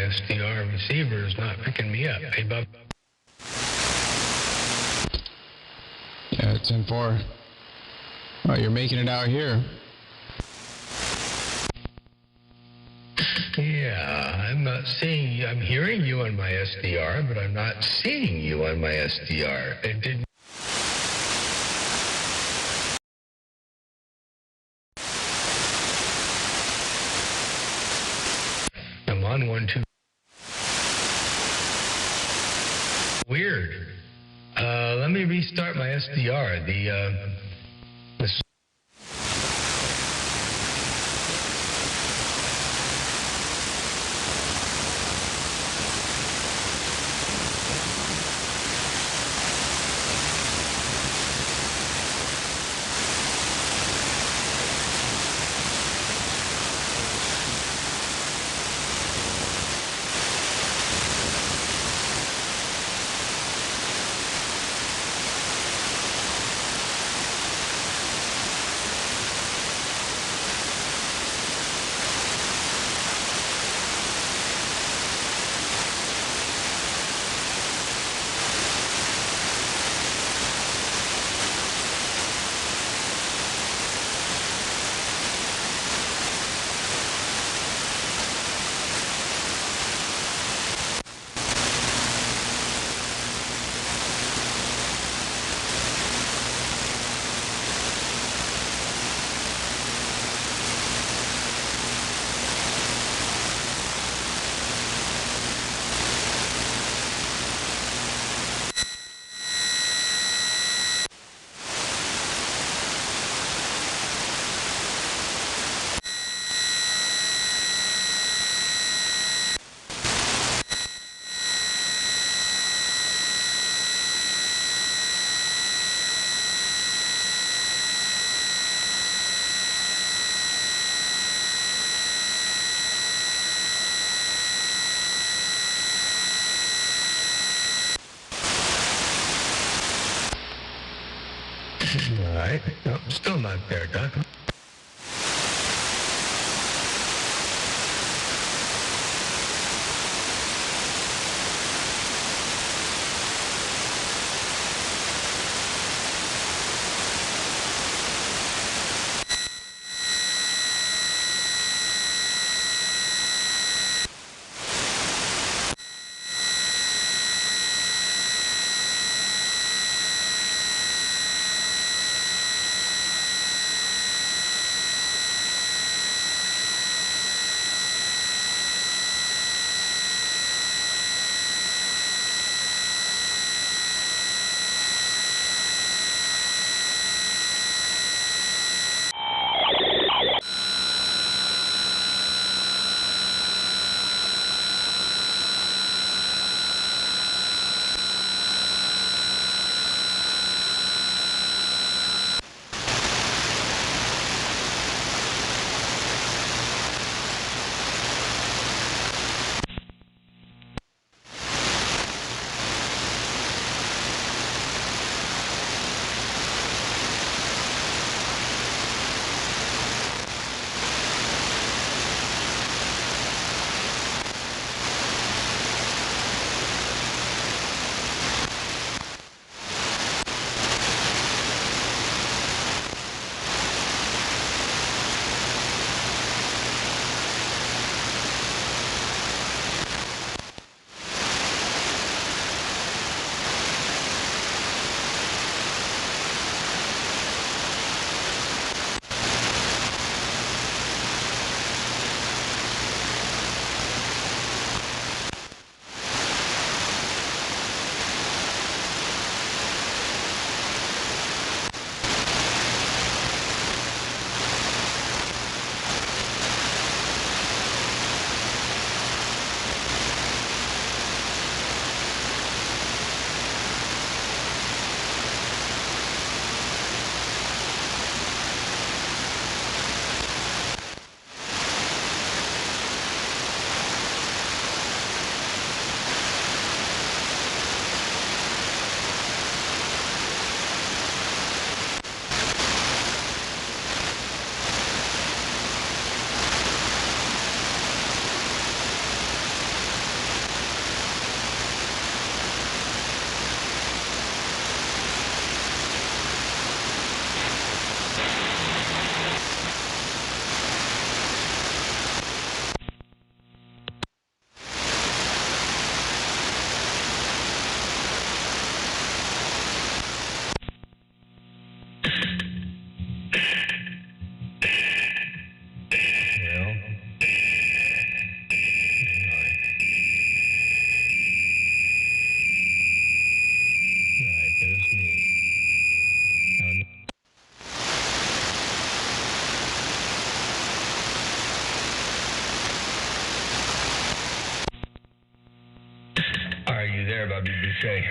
SDR receiver is not picking me up. Hey, Bob. Yeah, 10-4. Oh, you're making it out here. Yeah, I'm not seeing you. I'm hearing you on my SDR, but I'm not seeing you on my SDR. It didn't. I'm on 1-2. Weird. Let me restart my SDR. The all right. No, still not there, Doc. there, Bobby Boucher?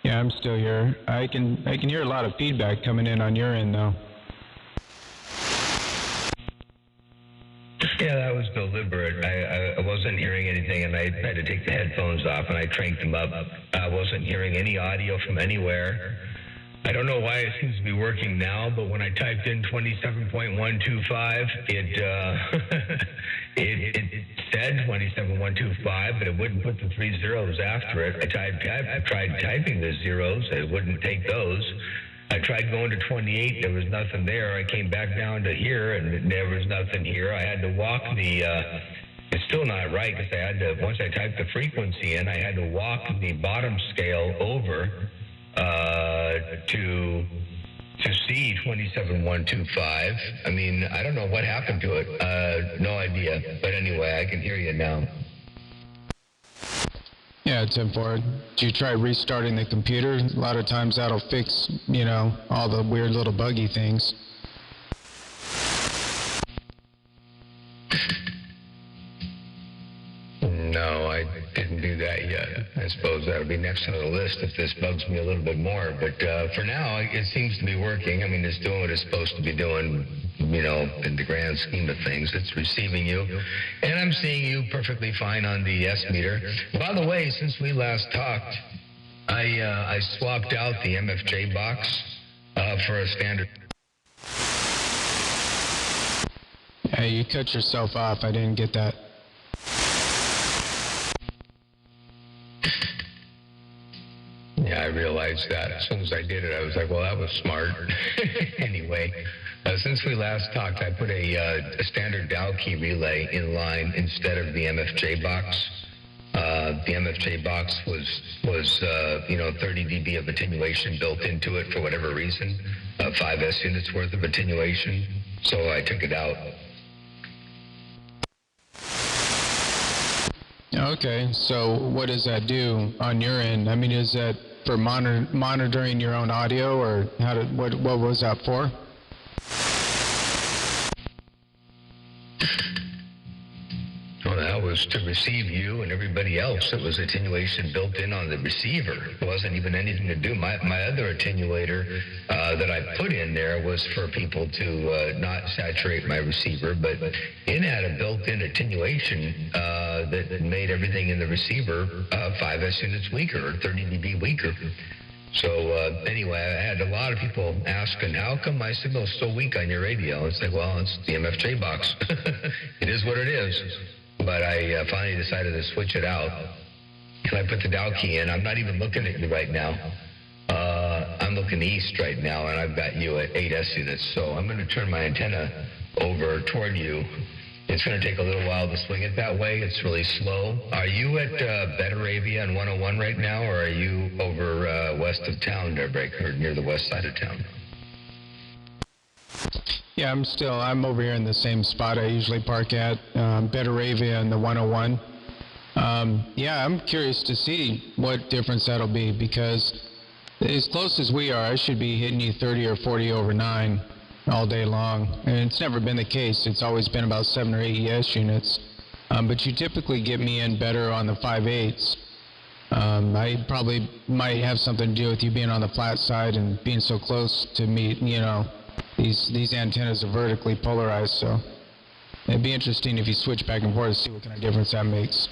Yeah, I'm still here. I can hear a lot of feedback coming in on your end, though. Yeah, that was deliberate. I wasn't hearing anything, and I had to take the headphones off, and I cranked them up. I wasn't hearing any audio from anywhere. I don't know why it seems to be working now, but when I typed in 27.125, it said 27.125, but it wouldn't put the 3 zeros after it. I tried typing the zeros. It wouldn't take those. I tried going to 28. There was nothing there. I came back down to here, and there was nothing here. I had to walk the... it's still not right, because I had to... Once I typed the frequency in, I had to walk the bottom scale over to see 27.125. I mean, I don't know what happened to it. No idea. But anyway, I can hear you now. Yeah, it's important. Do you try restarting the computer? A lot of times that'll fix, you know, all the weird little buggy things. No, I didn't do that yet. I suppose that'll be next on the list if this bugs me a little bit more. But for now, it seems to be working. I mean, it's doing what it's supposed to be doing, you know, in the grand scheme of things. It's receiving you. And I'm seeing you perfectly fine on the S meter. By the way, since we last talked, I swapped out the MFJ box for a standard. Hey, you cut yourself off. I didn't get that. Yeah, I realized that. As soon as I did it, I was like, well, that was smart. Anyway, since we last talked, I put a standard Dow key relay in line instead of the MFJ box. The MFJ box was 30 dB of attenuation built into it for whatever reason, 5 S units worth of attenuation. So I took it out. Okay, so what does that do on your end? I mean, is that for monitoring your own audio, or what was that for? Well, that was to receive you and everybody else. It was attenuation built in on the receiver. It wasn't even anything to do. My other attenuator that I put in there was for people to not saturate my receiver, but it had a built-in attenuation that made everything in the receiver 5 S units weaker, or 30 dB weaker. So anyway, I had a lot of people asking, how come my signal's so weak on your radio? It's like, well, it's the MFJ box. It is what it is. But I finally decided to switch it out, and I put the Dow key in. I'm not even looking at you right now. I'm looking east right now, and I've got you at 8 S units. So I'm going to turn my antenna over toward you. It's going to take a little while to swing it that way. It's really slow. Are you at Betaravia and 101 right now, or are you over west of town, or near the west side of town? Yeah, I'm over here in the same spot I usually park at, Betaravia and the 101. Yeah, I'm curious to see what difference that'll be, because as close as we are, I should be hitting you 30 or 40 over 9 all day long. And it's never been the case. It's always been about 7 or 8 ES units. But you typically get me in better on the 5/8. I probably might have something to do with you being on the flat side and being so close to me, you know. These antennas are vertically polarized, so it'd be interesting if you switch back and forth to see what kind of difference that makes.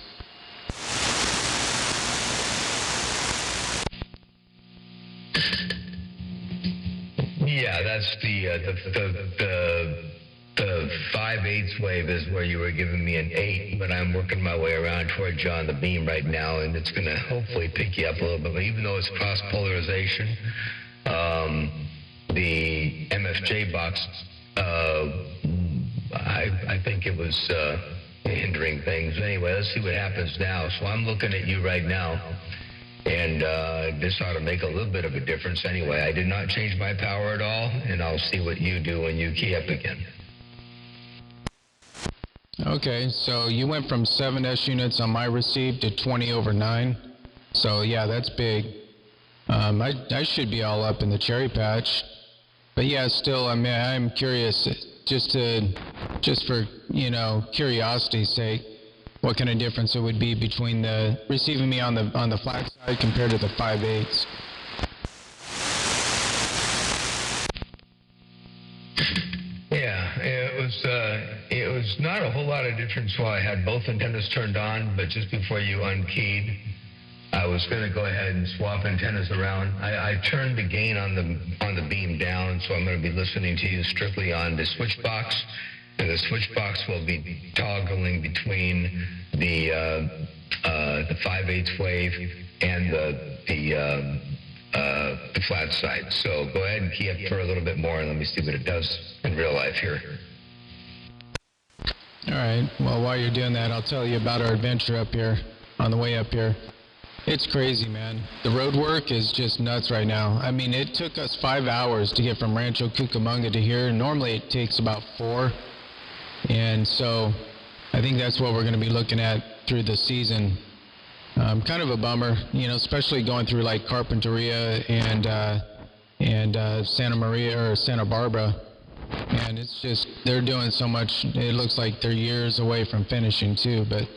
Yeah, that's the 5/8 wave is where you were giving me an 8, but I'm working my way around toward you on the beam right now, and it's going to hopefully pick you up a little bit. But even though it's cross polarization, the MFJ box, I think it was hindering things. Anyway, let's see what happens now. So I'm looking at you right now, and this ought to make a little bit of a difference anyway. I did not change my power at all, and I'll see what you do when you key up again. Okay, so you went from 7 S units on my receive to 20 over 9. So yeah, that's big. I should be all up in the cherry patch. But yeah, still, I mean, I'm curious, just for, you know, curiosity's sake, what kind of difference it would be between the receiving me on the flat side compared to the 5/8. Yeah, it was not a whole lot of difference while I had both antennas turned on, but just before you unkeyed, I was going to go ahead and swap antennas around. I turned the gain on the beam down, so I'm going to be listening to you strictly on the switch box, and the switch box will be toggling between the 5/8 wave and the flat side. So go ahead and key up for a little bit more, and let me see what it does in real life here. All right. Well, while you're doing that, I'll tell you about our adventure up here, on the way up here. It's crazy, man. The road work is just nuts right now. I mean, it took us 5 hours to get from Rancho Cucamonga to here. Normally, it takes about 4. And so I think that's what we're going to be looking at through the season. Kind of a bummer, you know, especially going through like Carpinteria and Santa Maria or Santa Barbara. And it's just, they're doing so much. It looks like they're years away from finishing too, but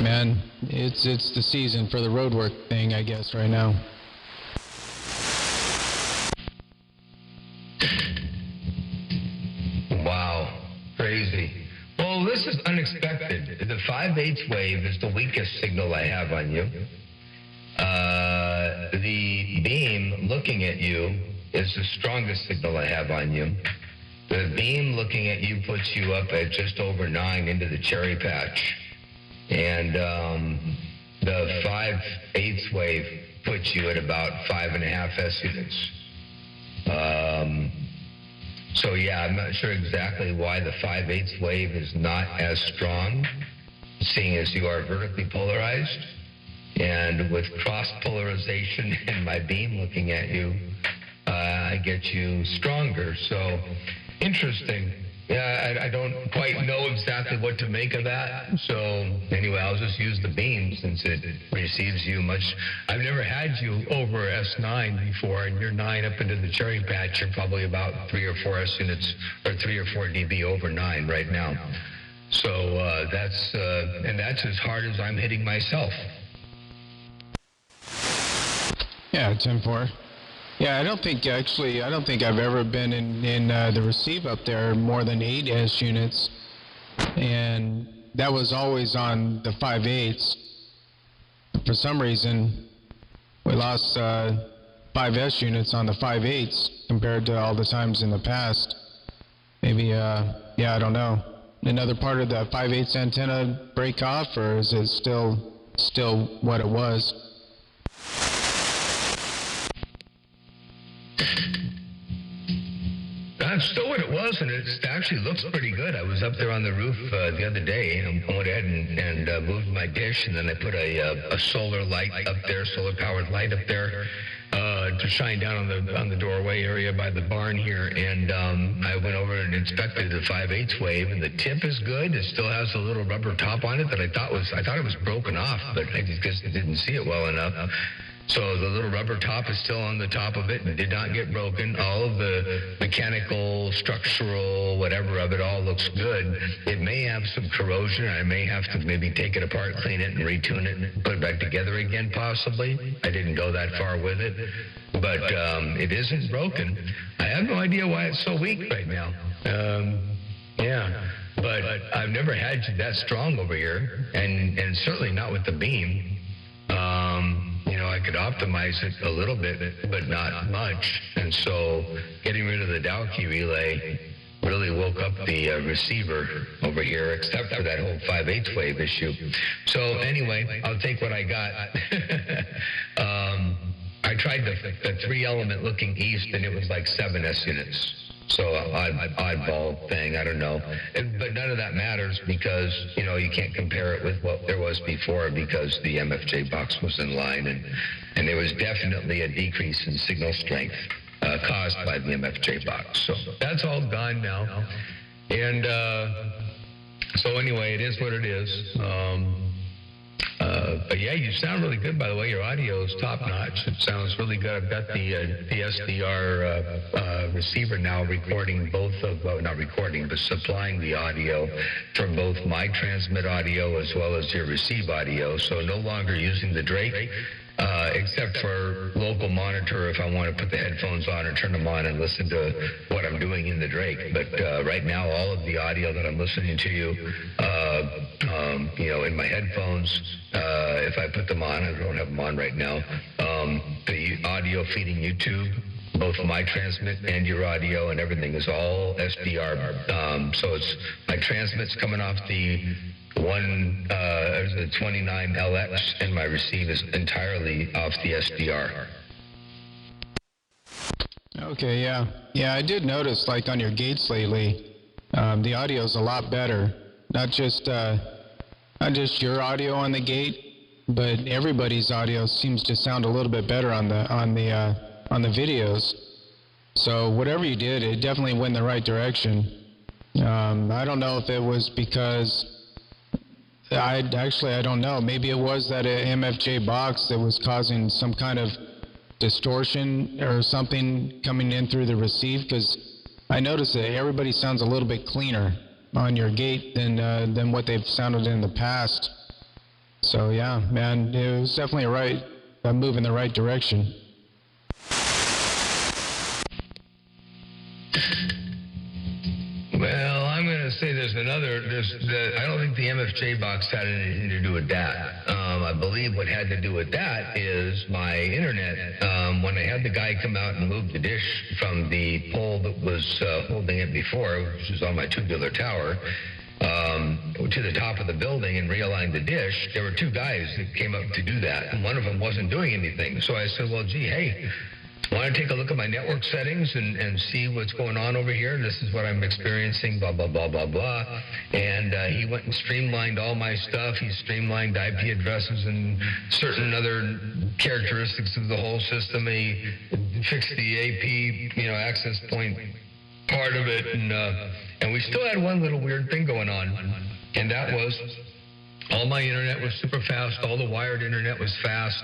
man, it's the season for the roadwork thing, I guess, right now. Wow, crazy. Well, this is unexpected. The 5/8 wave is the weakest signal I have on you. The beam looking at you is the strongest signal I have on you. The beam looking at you puts you up at just over 9 into the cherry patch. And the 5/8 wave puts you at about 5.5 S units. So yeah, I'm not sure exactly why the 5/8 wave is not as strong, seeing as you are vertically polarized. And with cross polarization and my beam looking at you, I get you stronger. So interesting. Yeah, I don't quite know exactly what to make of that. So anyway, I'll just use the beam since it receives you much. I've never had you over S9 before, and you're 9 up into the cherry patch. You're probably about 3 or 4 S units or 3 or 4 dB over 9 right now. So that's as hard as I'm hitting myself. Yeah, 10-4. Yeah, I don't think I've ever been in the receive up there more than 8 S units, and that was always on the 5/8. For some reason, we lost 5 S units on the 5/8 compared to all the times in the past. Maybe, I don't know. Another part of the 5/8 antenna break off, or is it still what it was? That's still what it was, and it actually looks pretty good. I was up there on the roof the other day, and I went ahead and moved my dish, and then I put a solar light up there, solar-powered light up there to shine down on the doorway area by the barn here. And I went over and inspected the 5/8 wave, and the tip is good. It still has a little rubber top on it that I thought it was broken off, but I just didn't see it well enough. So the little rubber top is still on the top of it and did not get broken. All of the mechanical, structural, whatever of it all looks good. It may have some corrosion. I may have to maybe take it apart, clean it, and retune it, and put it back together again, possibly. I didn't go that far with it. But it isn't broken. I have no idea why it's so weak right now. But I've never had you that strong over here, and certainly not with the beam. I could optimize it a little bit, but not much. And so getting rid of the Dow key relay really woke up the receiver over here, except for that whole 5/8 wave issue. So anyway, I'll take what I got. I tried the 3-element looking east, and it was like 7 S units. So oddball thing, I don't know. But none of that matters because, you can't compare it with what there was before because the MFJ box was in line, and there was definitely a decrease in signal strength caused by the MFJ box. So that's all gone now. And so anyway, it is what it is. But yeah, you sound really good, by the way. Your audio is top notch. It sounds really good. I've got the SDR receiver now recording both of, well, not recording, but supplying the audio for both my transmit audio as well as your receive audio. So no longer using the Drake. Except for local monitor if I want to put the headphones on or turn them on and listen to what I'm doing in the Drake. But right now, all of the audio that I'm listening to you, in my headphones, if I put them on, I don't have them on right now, the audio feeding YouTube, both my transmit and your audio and everything is all SDR. So it's my transmit's coming off the 29LX, and my receive is entirely off the SDR. Okay, yeah. Yeah, I did notice, like, on your gates lately, the audio's a lot better. Not just your audio on the gate, but everybody's audio seems to sound a little bit better on the videos. So whatever you did, it definitely went in the right direction. I don't know if it was because I don't know. Maybe it was that MFJ box that was causing some kind of distortion or something coming in through the receive, because I noticed that everybody sounds a little bit cleaner on your gate than what they've sounded in the past. So yeah, man, it was definitely a move in the right direction. Well, I'm going to say I don't think the MFJ box had anything to do with that. I believe what had to do with that is my internet. When I had the guy come out and move the dish from the pole that was holding it before, which was on my tubular tower, to the top of the building and realign the dish, there were two guys that came up to do that, and one of them wasn't doing anything. So I said, well, gee, hey, want to take a look at my network settings and see what's going on over here? This is what I'm experiencing, blah, blah, blah, blah, blah. And he went and streamlined all my stuff. He streamlined IP addresses and certain other characteristics of the whole system. He fixed the AP, access point part of it. And we still had one little weird thing going on. And that was all my internet was super fast. All the wired internet was fast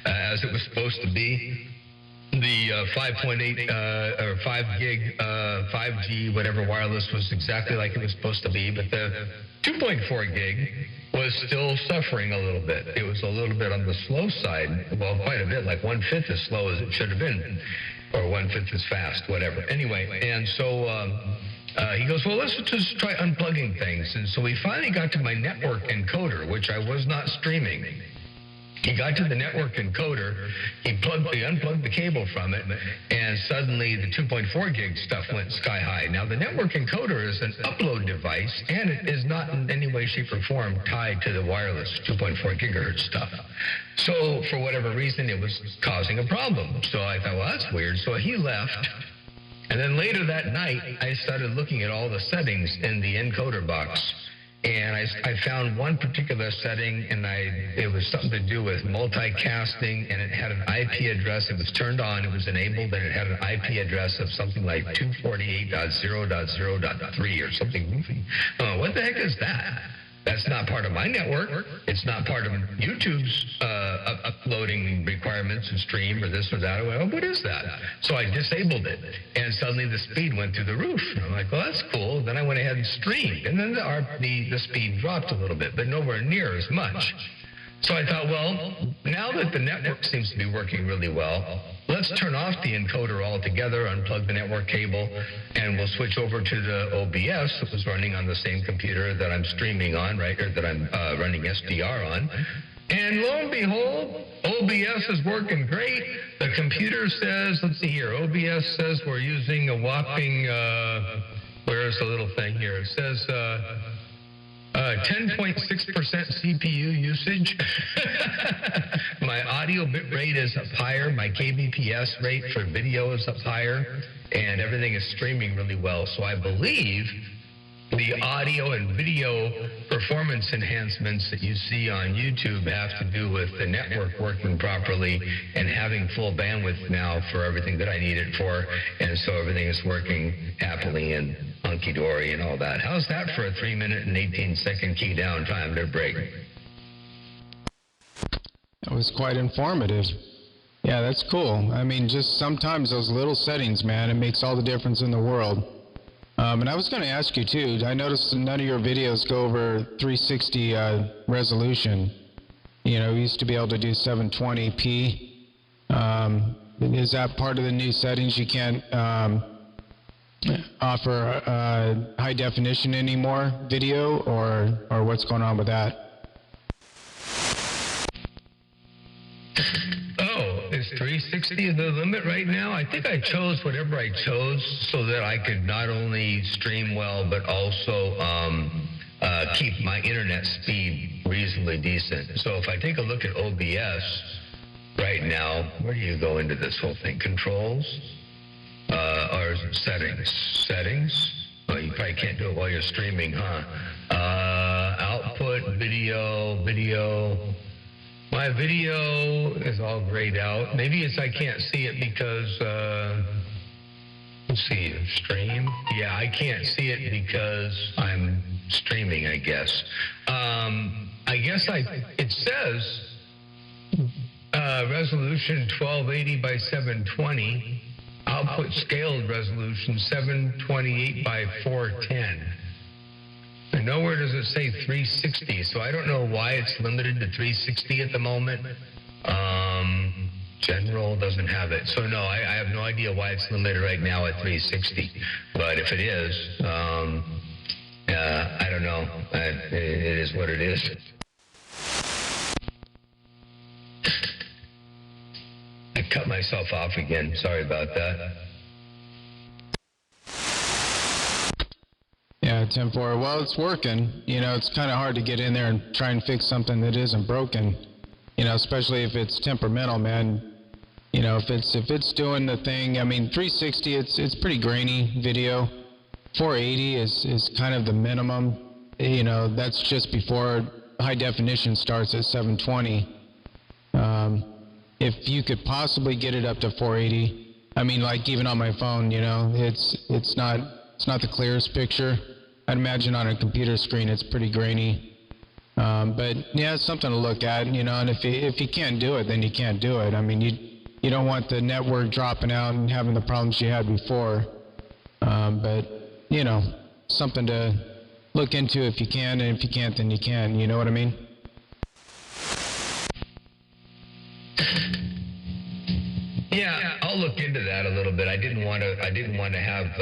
as it was supposed to be. The 5.8 or 5 gig 5G whatever wireless was exactly like it was supposed to be, but the 2.4 gig was still suffering a little bit. It was a little bit on the slow side, well, quite a bit, like 1/5 as slow as it should have been, or 1/5 as fast, whatever. Anyway, and so he goes, well, let's just try unplugging things. And so we finally got to my network encoder, which I was not streaming. He got to the network encoder, he unplugged the cable from it, and suddenly the 2.4 gig stuff went sky high. Now, the network encoder is an upload device, and it is not in any way, shape, or form tied to the wireless 2.4 gigahertz stuff. So, for whatever reason, it was causing a problem. So I thought, well, that's weird. So he left. And then later that night, I started looking at all the settings in the encoder box. And I found one particular setting, and it was something to do with multicasting, and it had an IP address. It was turned on, it was enabled, and it had an IP address of something like 248.0.0.3 or something goofy. Oh, what the heck is that? That's not part of my network. It's not part of YouTube's uploading requirements and stream or this or that. Well, what is that? So I disabled it, and suddenly the speed went through the roof. And I'm like, well, that's cool. Then I went ahead and streamed, and then the speed dropped a little bit, but nowhere near as much. So I thought, well, now that the network seems to be working really well, let's turn off the encoder altogether, unplug the network cable, and we'll switch over to the OBS that was running on the same computer that I'm streaming on, right, or that I'm running SDR on. And lo and behold, OBS is working great. The computer says, let's see here, OBS says we're using a whopping, where's the little thing here? It says 10.6% CPU usage. My audio bit rate is up higher. My kbps rate for video is up higher. And everything is streaming really well. So I believe the audio and video performance enhancements that you see on YouTube have to do with the network working properly and having full bandwidth now for everything that I need it for. And so everything is working happily and hunky-dory and all that. How's that for a 3-minute and 18-second key down time to break? was quite informative. Yeah, that's cool. I mean, just sometimes those little settings, man, it makes all the difference in the world. And I was going to ask you too, I noticed none of your videos go over 360 resolution. You know, we used to be able to do 720p. Is that part of the new settings? You can't offer high definition anymore video, or what's going on with that? Is 360 the limit right now? I think I chose whatever I chose so that I could not only stream well, but also keep my internet speed reasonably decent. So if I take a look at OBS right now, where do you go into this whole thing? Controls? Or settings? Settings? Oh, you probably can't do it while you're streaming, huh? Output, video. My video is all grayed out. Maybe it's I can't see it because, let's see, stream? Yeah, I can't see it because I'm streaming, I guess. It says resolution 1280 by 720, output scaled resolution 728 by 410. And nowhere does it say 360, so I don't know why it's limited to 360 at the moment. General doesn't have it. So no, I have no idea why it's limited right now at 360. But if it is, I don't know. It is what it is. I cut myself off again. Sorry about that. Yeah, 10-4. Well, it's working. You know, it's kind of hard to get in there and try and fix something that isn't broken. You know, especially if it's temperamental, man. You know, if it's doing the thing. I mean, 360, it's pretty grainy video. 480 is kind of the minimum. You know, that's just before high definition starts at 720. If you could possibly get it up to 480, I mean, like even on my phone, you know, it's not the clearest picture. I'd imagine on a computer screen it's pretty grainy. But yeah, it's something to look at, you know, and if you can't do it, then you can't do it. I mean, you don't want the network dropping out and having the problems you had before. But, you know, something to look into if you can, and if you can't, then you can, you know what I mean? Yeah, I'll look into that a little bit. I didn't want to have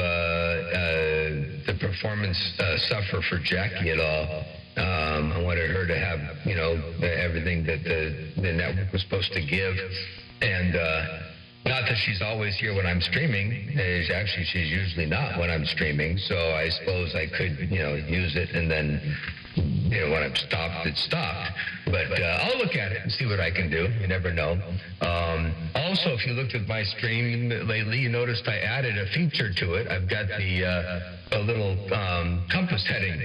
the performance suffer for Jackie at all. I wanted her to have, you know, everything that the network was supposed to give, and not that she's always here when I'm streaming. Actually, she's usually not when I'm streaming. So I suppose I could, you know, use it, and then, you know, when I'm stopped, it's stopped. But I'll look at it and see what I can do. You never know. Also, if you looked at my stream lately, you noticed I added a feature to it. I've got a little compass heading.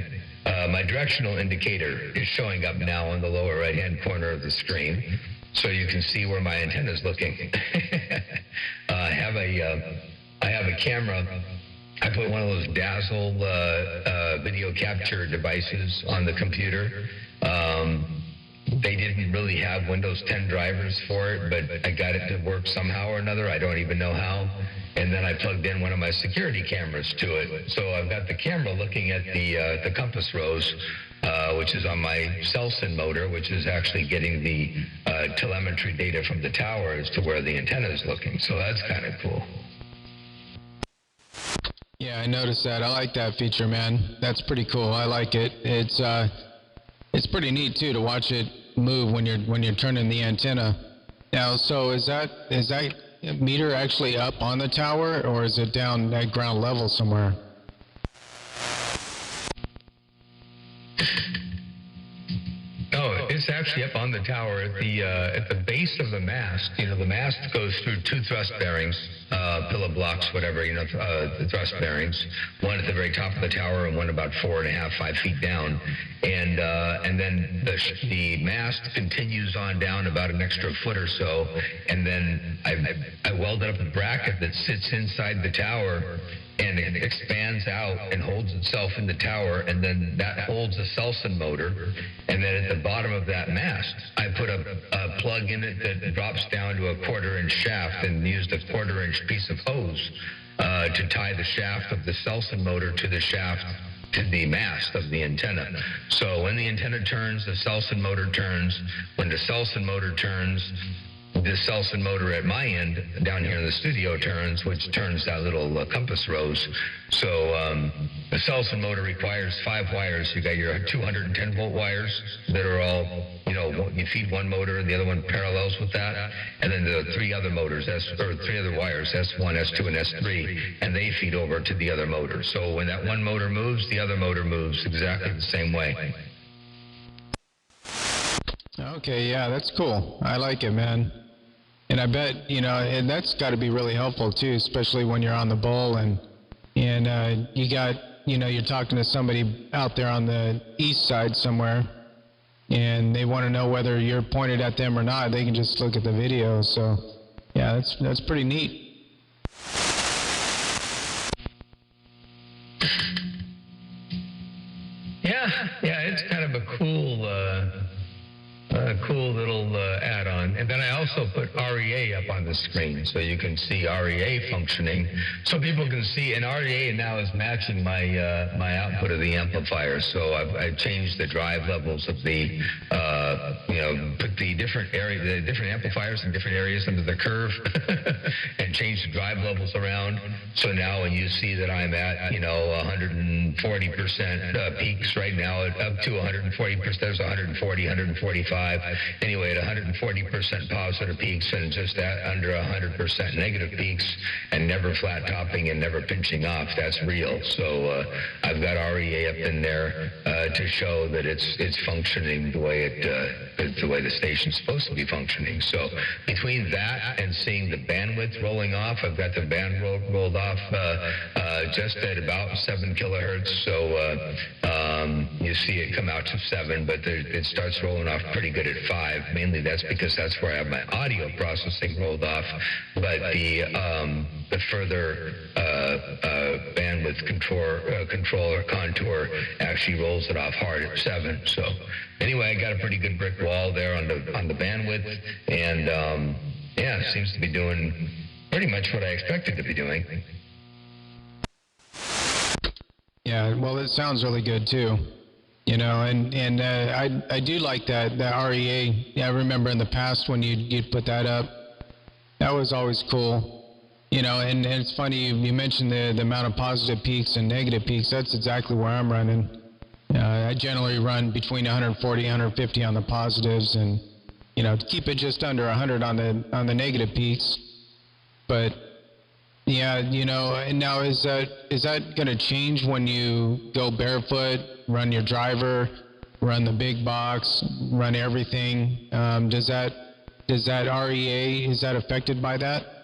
My directional indicator is showing up now in the lower right-hand corner of the screen, so you can see where my antenna is looking. I have a camera. I put one of those Dazzle video capture devices on the computer. They didn't really have Windows 10 drivers for it, but I got it to work somehow or another. I don't even know how. And then I plugged in one of my security cameras to it. So I've got the camera looking at the compass rose, which is on my Celsin motor, which is actually getting the telemetry data from the tower as to where the antenna is looking. So that's kind of cool. Yeah, I noticed that. I like that feature, man. That's pretty cool. I like it. It's pretty neat too to watch it move when you're turning the antenna. Now, so is that meter actually up on the tower, or is it down at ground level somewhere? No, it's actually up on the tower at the base of the mast. You know, the mast goes through two thrust bearings, pillow blocks, whatever, you know, the thrust bearings. One at the very top of the tower and one about 4.5, 5 feet down. And then the mast continues on down about an extra foot or so. And then I welded up a bracket that sits inside the tower. and it expands out and holds itself in the tower, and then that holds a Selson motor, and then at the bottom of that mast, I put a plug in it that drops down to a 1/4-inch shaft, and used a 1/4-inch piece of hose to tie the shaft of the Selson motor to the shaft, to the mast of the antenna. So when the antenna turns, the Selson motor turns. When the Selson motor turns, the Selson motor at my end down here in the studio turns, which turns that little compass rose. So the Selson motor requires 5 wires. You got your 210 volt wires that are all, you feed one motor and the other one parallels with that, and then the 3 other motors, 3 other wires, S1, S2, and S3, and they feed over to the other motor. So when that one motor moves, the other motor moves exactly the same way. Okay, yeah, that's cool. I like it, man. And I bet, and that's got to be really helpful too, especially when you're on the bull and you got, you're talking to somebody out there on the east side somewhere, and they want to know whether you're pointed at them or not. They can just look at the video. So, yeah, that's pretty neat. Yeah, it's kind of a cool little add-on. And then I also put REA up on the screen, so you can see REA functioning, so people can see. And REA now is matching my output of the amplifier. So I've changed the drive levels of the put the different amplifiers in different areas under the curve, and changed the drive levels around. So now when you see that I'm at 140% peaks right now, up to 140%, there's 140, 145. Anyway, at 140% positive peaks and just under 100% negative peaks, and never flat topping and never pinching off. That's real. So I've got REA up in there to show that it's functioning the way the station's supposed to be functioning. So between that and seeing the bandwidth rolling off, I've got the band rolled off just at about 7 kilohertz. So you see it come out to 7, but it starts rolling off pretty good at 5. Mainly that's because that's where I have my audio processing rolled off. But the further bandwidth controller contour actually rolls it off hard at 7. So anyway, I got a pretty good brick wall there on the bandwidth, and it seems to be doing pretty much what I expected to be doing. Yeah, well, it sounds really good too. And I do like that REA. Yeah, I remember in the past when you'd put that up, that was always cool. And it's funny you mentioned the amount of positive peaks and negative peaks. That's exactly where I'm running. I generally run between 140, 150 on the positives, and to keep it just under 100 on the negative peaks. But yeah, and now is that going to change when you go barefoot, run your driver, run the big box, run everything? Does that REA, is that affected by that?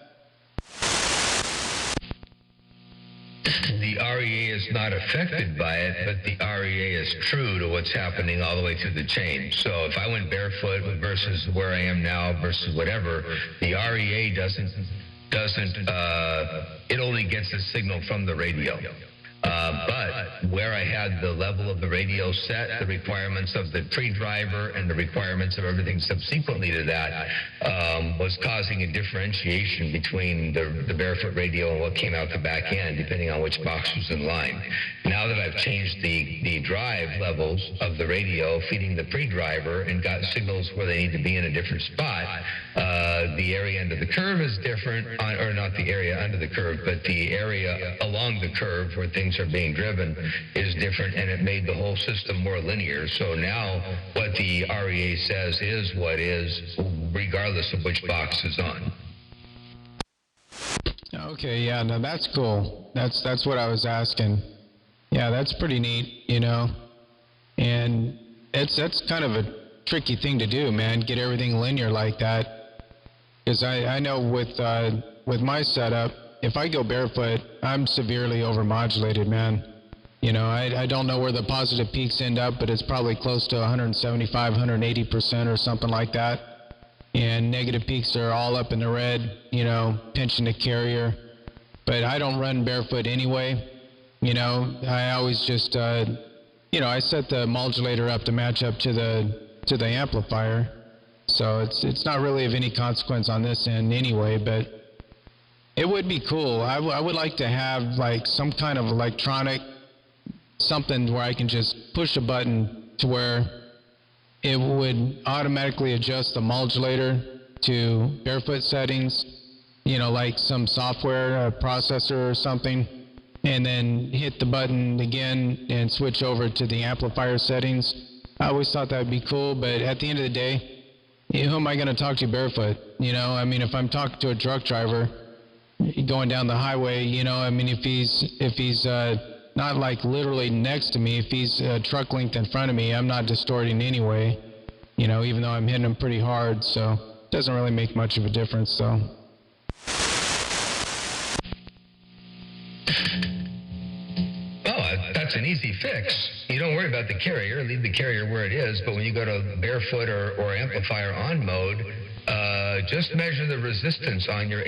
The REA is not affected by it, but the REA is true to what's happening all the way through the chain. So if I went barefoot versus where I am now versus whatever, the REA doesn't it only gets a signal from the radio. But where I had the level of the radio set, the requirements of the pre-driver and the requirements of everything subsequently to that was causing a differentiation between the barefoot radio and what came out the back end, depending on which box was in line. Now that I've changed the drive levels of the radio, feeding the pre-driver, and got signals where they need to be in a different spot, the area under the curve is different, or not the area under the curve, but the area along the curve where things are being driven is different, and it made the whole system more linear. So now what the REA says is what is, regardless of which box is on. Okay, yeah, no, that's cool. That's what I was asking. Yeah, that's pretty neat, and that's kind of a tricky thing to do, man. Get everything linear like that. Because I know with my setup, if I go barefoot, I'm severely overmodulated, man. I don't know where the positive peaks end up, but it's probably close to 175, 180% or something like that. And negative peaks are all up in the red, pinching the carrier. but I don't run barefoot anyway. I always just, I set the modulator up to match up to the amplifier. So it's not really of any consequence on this end anyway, but it would be cool. I would like to have like some kind of electronic something where I can just push a button to where it would automatically adjust the modulator to barefoot settings, like some software processor or something, and then hit the button again and switch over to the amplifier settings. I always thought that would be cool, but at the end of the day, who am I going to talk to barefoot? If I'm talking to a truck driver going down the highway, if he's not like literally next to me, if he's a truck length in front of me, I'm not distorting anyway, even though I'm hitting him pretty hard, so it doesn't really make much of a difference, though. That's an easy fix. You don't worry about the carrier, leave the carrier where it is, but when you go to barefoot or amplifier on mode, just measure the resistance on your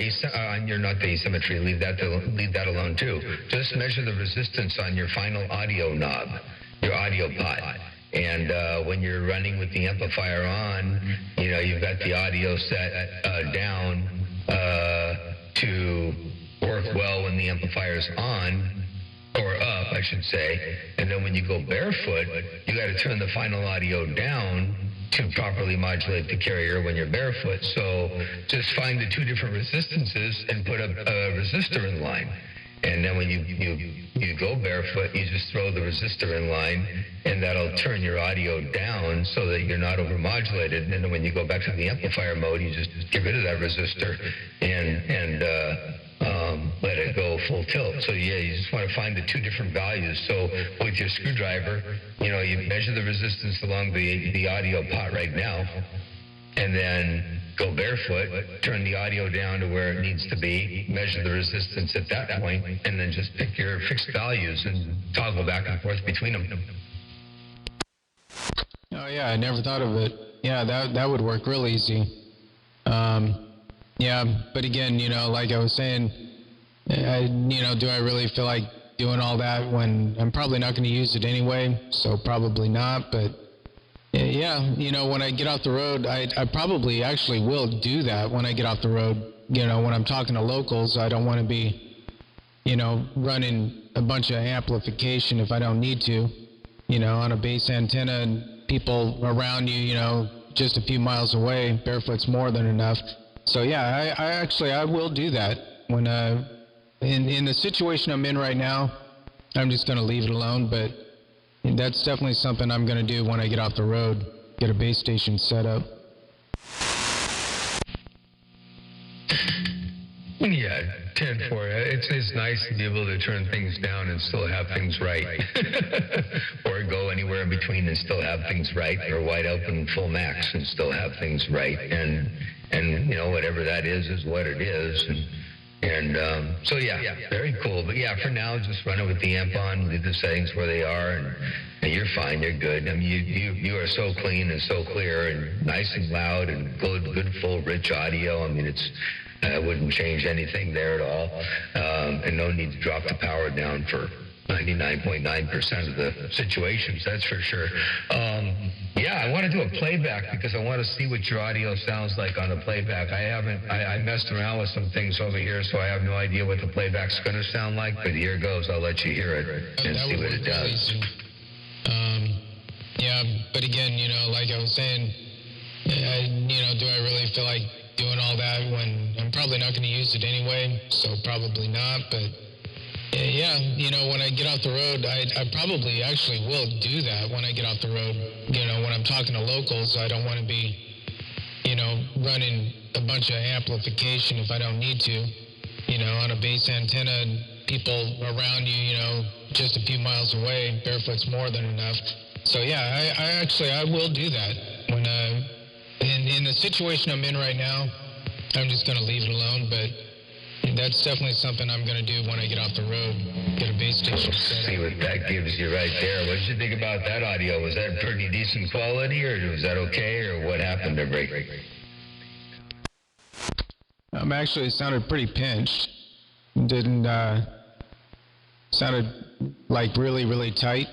not the asymmetry, leave that alone too. Just measure the resistance on your final audio knob, your audio pot. And when you're running with the amplifier on, you've got the audio set down to work well when the amplifier's on, or up, I should say. And then when you go barefoot, you got to turn the final audio down to properly modulate the carrier when you're barefoot. So just find the two different resistances and put a resistor in line. And then when you go barefoot, you just throw the resistor in line, and that'll turn your audio down so that you're not overmodulated. And then when you go back to the amplifier mode, you just get rid of that resistor and let it go full tilt. So you just want to find the two different values. So with your screwdriver, you measure the resistance along the audio pot right now, and then go barefoot, turn the audio down to where it needs to be, measure the resistance at that point, and then just pick your fixed values and toggle back and forth between them. Oh yeah, I never thought of it. Yeah, that would work real easy. Yeah, but again, like I was saying, do I really feel like doing all that when I'm probably not going to use it anyway? So probably not, but yeah, when I get off the road, I probably actually will do that when I get off the road. When I'm talking to locals, I don't want to be, running a bunch of amplification if I don't need to, on a base antenna and people around you, just a few miles away, barefoot's more than enough. So yeah, I will do that when, in the situation I'm in right now, I'm just going to leave it alone, but that's definitely something I'm going to do when I get off the road, get a base station set up. Yeah, 10-4. It's nice to be able to turn things down and still have things right. Or go anywhere in between and still have things right, or wide open full max and still have things right. And whatever that is what it is. So yeah, very cool. But yeah, for now, just run it with the amp on, leave the settings where they are, and you're fine, you're good. I mean, you are so clean and so clear and nice and loud and good full, rich audio. I mean, I wouldn't change anything there at all. And no need to drop the power down for 99.9% of the situations, that's for sure. Yeah, I want to do a playback because I want to see what your audio sounds like on a playback. I messed around with some things over here, so I have no idea what the playback's going to sound like, but here goes. I'll let you hear it and see what it does. Yeah, but again, like I was saying, do I really feel like doing all that when I'm probably not going to use it anyway? So probably not, but yeah, when I get off the road, I probably actually will do that when I get off the road. When I'm talking to locals, I don't want to be, running a bunch of amplification if I don't need to, on a base antenna and people around you, just a few miles away, barefoot's more than enough. So yeah, I will do that when, in the situation I'm in right now, I'm just going to leave it alone, but that's definitely something I'm going to do when I get off the road, get a base station set up. See what that gives you right there. What did you think about that audio? Was that pretty decent quality, or was that okay, or what happened there, Break? Actually, it sounded pretty pinched. Didn't sounded like really, really tight.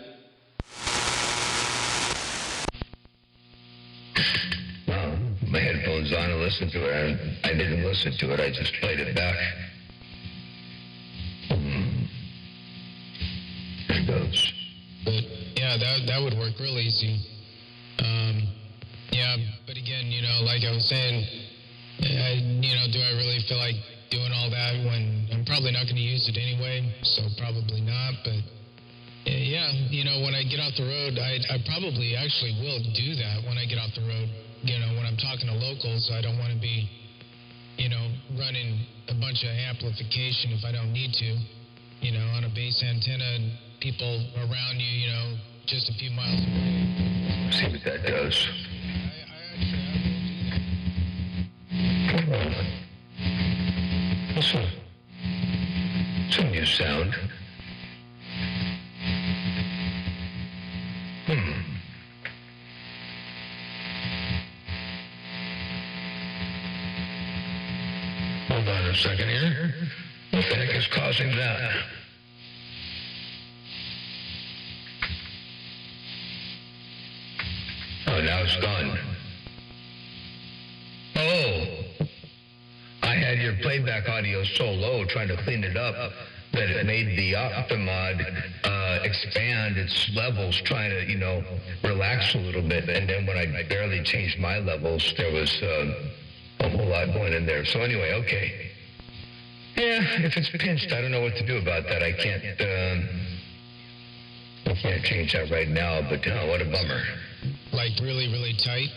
Well, my headphones on and listened to it. I didn't listen to it. I just played it back. There it goes. But yeah, that would work real easy. Yeah, but again, like I was saying, do I really feel like doing all that when I'm probably not going to use it anyway? So probably not. But yeah, when I get off the road, I probably actually will do that when I get off the road. When I'm talking to locals, I don't want to be, running a bunch of amplification if I don't need to, on a base antenna and people around you, just a few miles away. See what that does. Listen. It's a new sound. Hold on a second here. What the heck is causing that? Oh, now it's gone. Oh. I had your playback audio so low trying to clean it up that it made the Optimod expand its levels, trying to, relax a little bit. And then when I barely changed my levels, there was a whole lot going in there. So anyway, okay. Yeah, if it's pinched, I don't know what to do about that. I can't change that right now, but what a bummer. Like really, really tight?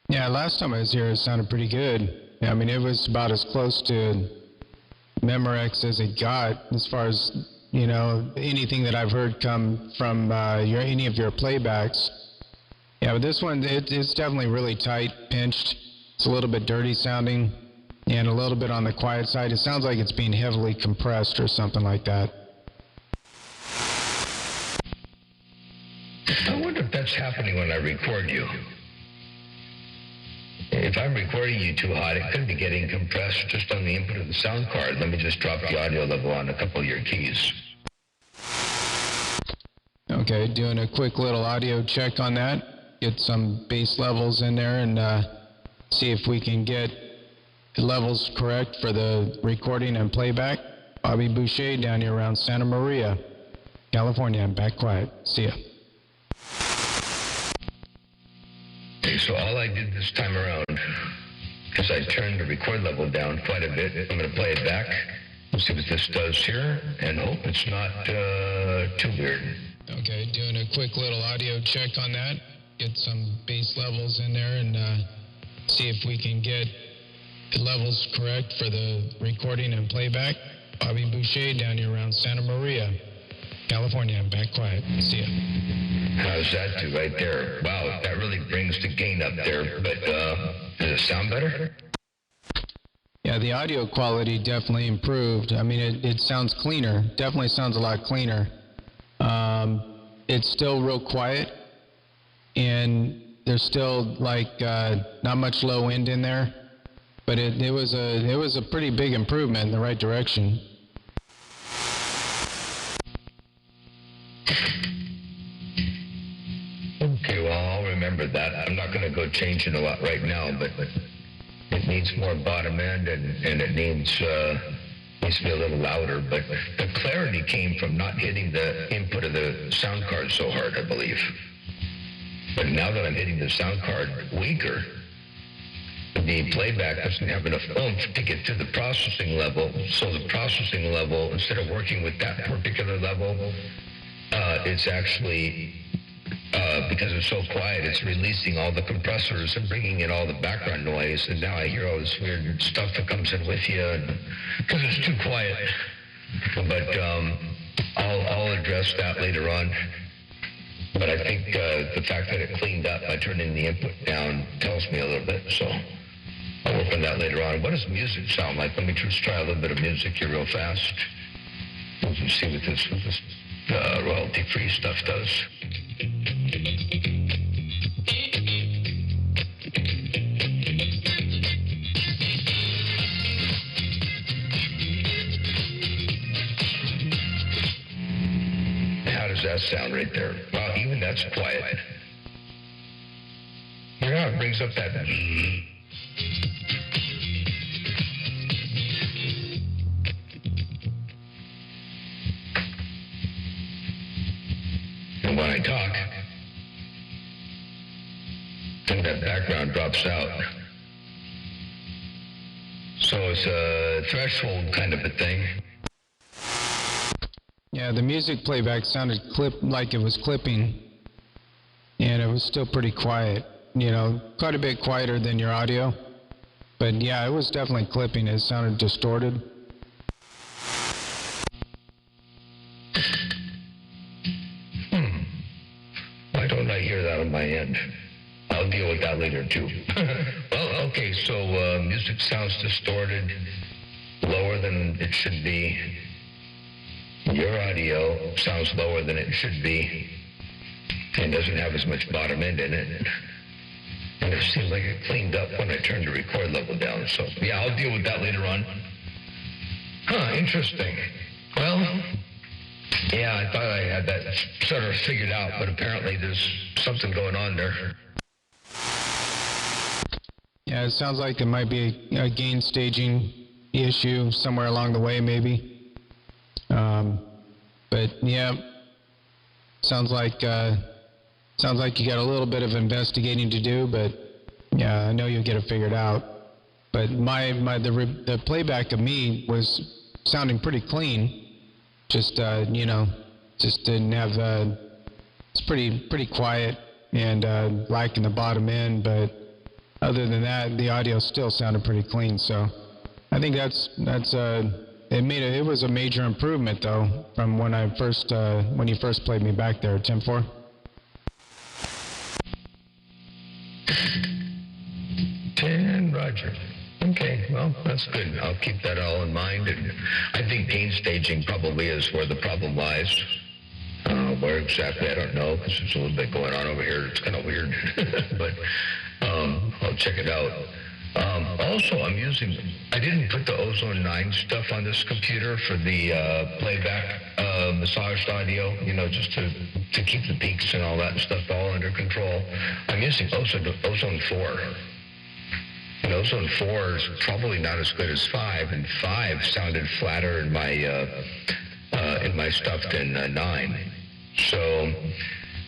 Yeah, last time I was here, it sounded pretty good. I mean, it was about as close to Memorex as it got, as far as, anything that I've heard come from any of your playbacks. Yeah, but this one, it's definitely really tight, pinched. It's a little bit dirty sounding, and a little bit on the quiet side. It sounds like it's being heavily compressed or something like that. I wonder if that's happening when I record you. If I'm recording you too hot, it could be getting compressed just on the input of the sound card. Let me just drop the audio level on a couple of your keys. Okay, doing a quick little audio check on that. Get some bass levels in there and see if we can get the levels correct for the recording and playback. Bobby Boucher down here around Santa Maria, California. I'm back quiet. See ya. Okay, so all I did this time around is I turned the record level down quite a bit. I'm going to play it back. We'll see what this does here and hope it's not too weird. Okay, doing a quick little audio check on that. Get some bass levels in there and see if we can get the levels correct for the recording and playback. Bobby Boucher down here around Santa Maria, California. I'm back quiet. See ya. How's that do right there? Wow, that really brings the gain up there. But does it sound better? Yeah, the audio quality definitely improved. I mean, it sounds cleaner. Definitely sounds a lot cleaner. It's still real quiet, and there's still not much low end in there. But it was a pretty big improvement in the right direction. Okay, well, I'll remember that. I'm not going to go changing a lot right now, but it needs more bottom end, and it needs to be a little louder. But the clarity came from not hitting the input of the sound card so hard, I believe. But now that I'm hitting the sound card weaker, the playback doesn't have enough oomph to get to the processing level. So the processing level, instead of working with that particular level, it's actually, because it's so quiet, it's releasing all the compressors and bringing in all the background noise. And now I hear all this weird stuff that comes in with you because it's too quiet. But I'll address that later on. But I think the fact that it cleaned up by turning the input down tells me a little bit. So I'll work on that later on. What does music sound like? Let me just try a little bit of music here real fast. Let's see what this royalty-free stuff does. does that sound right there? Wow, even that's quiet. Yeah, it brings up that. And when I talk, then that background drops out. So it's a threshold kind of a thing. Yeah, the music playback sounded like it was clipping, and it was still pretty quiet. You know, quite a bit quieter than your audio. But yeah, it was definitely clipping. It sounded distorted. Why don't I hear that on my end? I'll deal with that later too. Well, okay, so music sounds distorted, lower than it should be. Your audio sounds lower than it should be and doesn't have as much bottom end in it. And it seems like it cleaned up when I turned the record level down. So, yeah, I'll deal with that later on. Interesting. Well, yeah, I thought I had that sort of figured out, but apparently there's something going on there. Yeah, it sounds like there might be a gain staging issue somewhere along the way, maybe. But yeah, sounds like you got a little bit of investigating to do, but yeah, I know you'll get it figured out. But the playback of me was sounding pretty clean. Just just didn't have it's pretty quiet and lacking the bottom end. But other than that, the audio still sounded pretty clean. So I think it was a major improvement though from when you first played me back there at 10-4. 10, Roger. Okay, well, that's good. I'll keep that all in mind. And I think gain staging probably is where the problem lies. Where exactly, I don't know, because there's a little bit going on over here. It's kind of weird. But I'll check it out. Also, I didn't put the Ozone 9 stuff on this computer for the playback massaged audio, just to keep the peaks and all that stuff all under control. I'm using Ozone 4. And Ozone 4 is probably not as good as 5, and 5 sounded flatter in my stuff than 9. So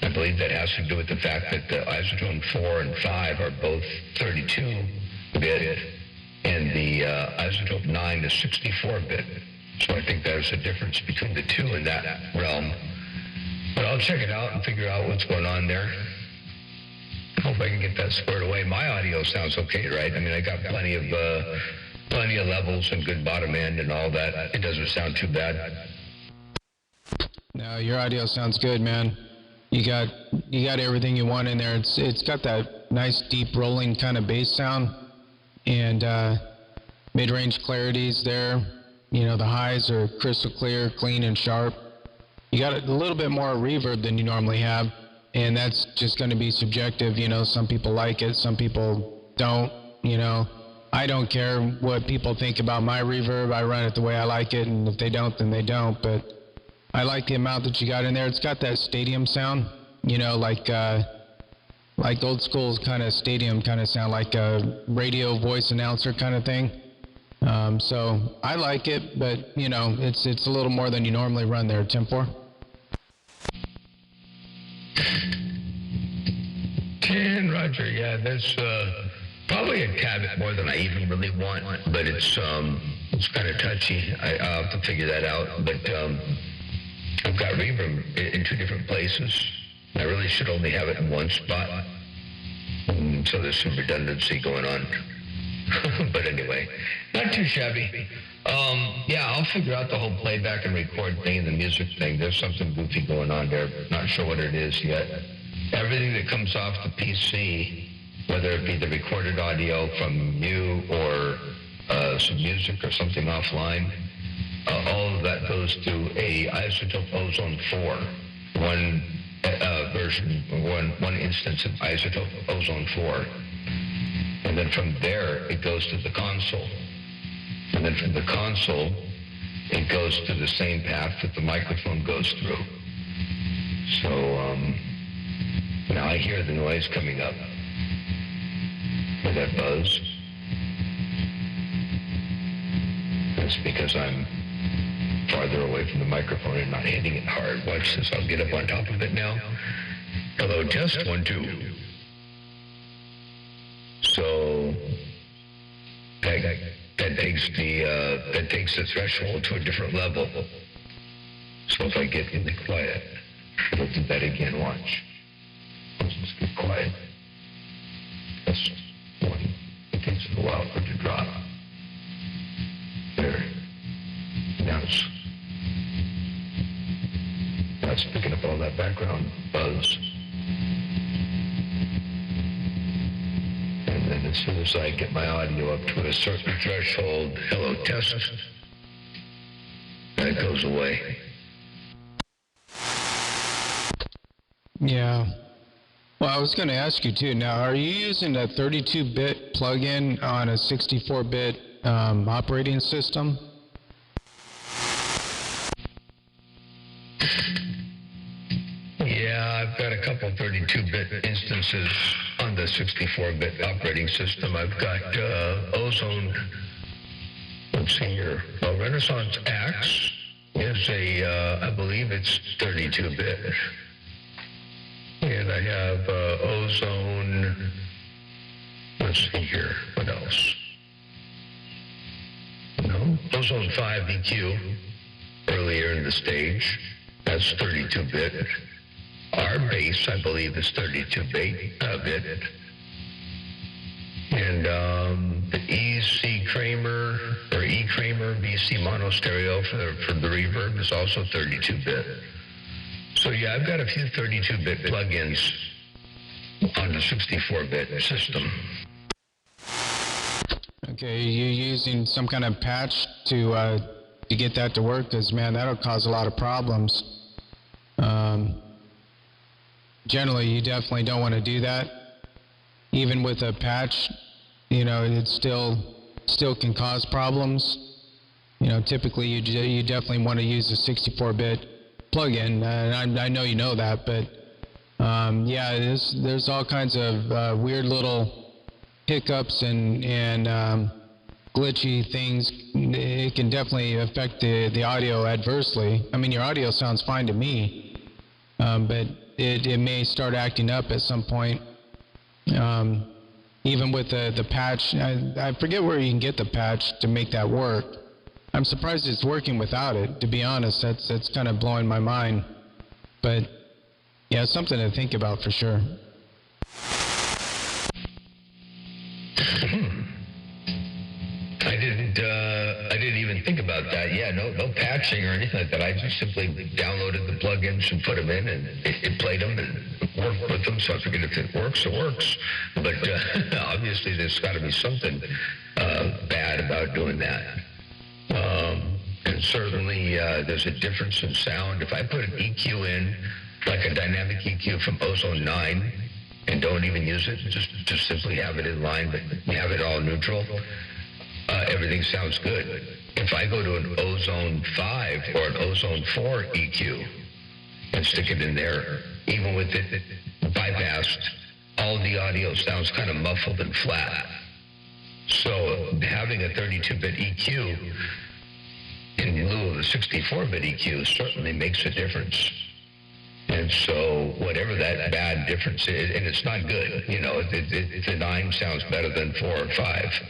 I believe that has to do with the fact that the Isotone 4 and 5 are both 32-bit, and the Isotope 9 is 64-bit. So I think there's a difference between the two in that realm. But I'll check it out and figure out what's going on there. Hope I can get that squared away. My audio sounds okay, right? I mean, I got plenty of levels and good bottom end and all that. It doesn't sound too bad. No, your audio sounds good, man. You got everything you want in there. It's got that nice deep rolling kind of bass sound, and mid-range clarity's there. The highs are crystal clear, clean, and sharp. You got a little bit more reverb than you normally have, and that's just going to be subjective. Some people like it, some people don't. I don't care what people think about my reverb. I run it the way I like it, and if they don't, then they don't. But I like the amount that you got in there. It's got that stadium sound, like old school kind of stadium kind of sound, like a radio voice announcer kind of thing. So I like it, but it's a little more than you normally run there at 10-4. 10, Roger. Yeah, that's probably a tad bit more than I even really want, but it's kind of touchy. I'll have to figure that out. But I've got reverb in two different places. I really should only have it in one spot. So there's some redundancy going on. But anyway, not too shabby. Yeah, I'll figure out the whole playback and record thing and the music thing. There's something goofy going on there. Not sure what it is yet. Everything that comes off the PC, whether it be the recorded audio from you or some music or something offline, all of that goes to a Isotope Ozone 4, one instance of Isotope Ozone 4. And then from there, it goes to the console. And then from the console, it goes to the same path that the microphone goes through. So now I hear the noise coming up. Hear that buzz? It's because I'm farther away from the microphone and not hitting it hard. Watch this. I'll get up on top of it now. Hello, test 1, 2. So that takes the threshold to a different level. So if I get really quiet, it'll do that again. Watch. Let's just get quiet. That's 1. It takes a while for it to drop. There. Now it's picking up all that background buzz. And then as soon as I get my audio up to a certain threshold, hello, test, that goes away. Yeah. Well, I was going to ask you too. Now, are you using a 32-bit plugin on a 64-bit operating system? Yeah, I've got a couple 32-bit instances on the 64-bit operating system. I've got Ozone. Let's see here. Well, Renaissance X is I believe it's 32-bit. And I have Ozone. Let's see here. What else? No, Ozone 5 EQ earlier in the stage. That's 32-bit. Our bass, I believe, is 32-bit. And the E.C. Kramer or E. Kramer BC mono stereo for the reverb is also 32-bit. So yeah, I've got a few 32-bit plugins on the 64-bit system. Okay, you're using some kind of patch to get that to work? Because man, that'll cause a lot of problems. Generally, you definitely don't want to do that. Even with a patch, you know, it still can cause problems. You know, typically you definitely want to use a 64-bit plugin, and I know you know that, but yeah, there's all kinds of weird little hiccups and glitchy things. It can definitely affect the audio adversely. I mean, your audio sounds fine to me, but it may start acting up at some point. Even with the patch, I forget where you can get the patch to make that work. I'm surprised it's working without it, to be honest. That's kind of blowing my mind. But yeah, it's something to think about for sure. I didn't even think about that. Yeah, no patching or anything like that. I just simply downloaded the plugins and put them in, and it played them and worked with them. So I figured if it works, it works. But obviously, there's got to be something bad about doing that. And certainly, there's a difference in sound. If I put an EQ in, like a dynamic EQ from Ozone 9, and don't even use it, just simply have it in line, but have it all neutral, everything sounds good. If I go to an Ozone 5 or an Ozone 4 EQ and stick it in there, even with it bypassed, all the audio sounds kind of muffled and flat. So having a 32-bit EQ in lieu of a 64-bit EQ certainly makes a difference. And so whatever that bad difference is, and it's not good, you know, the 9 sounds better than 4 or 5.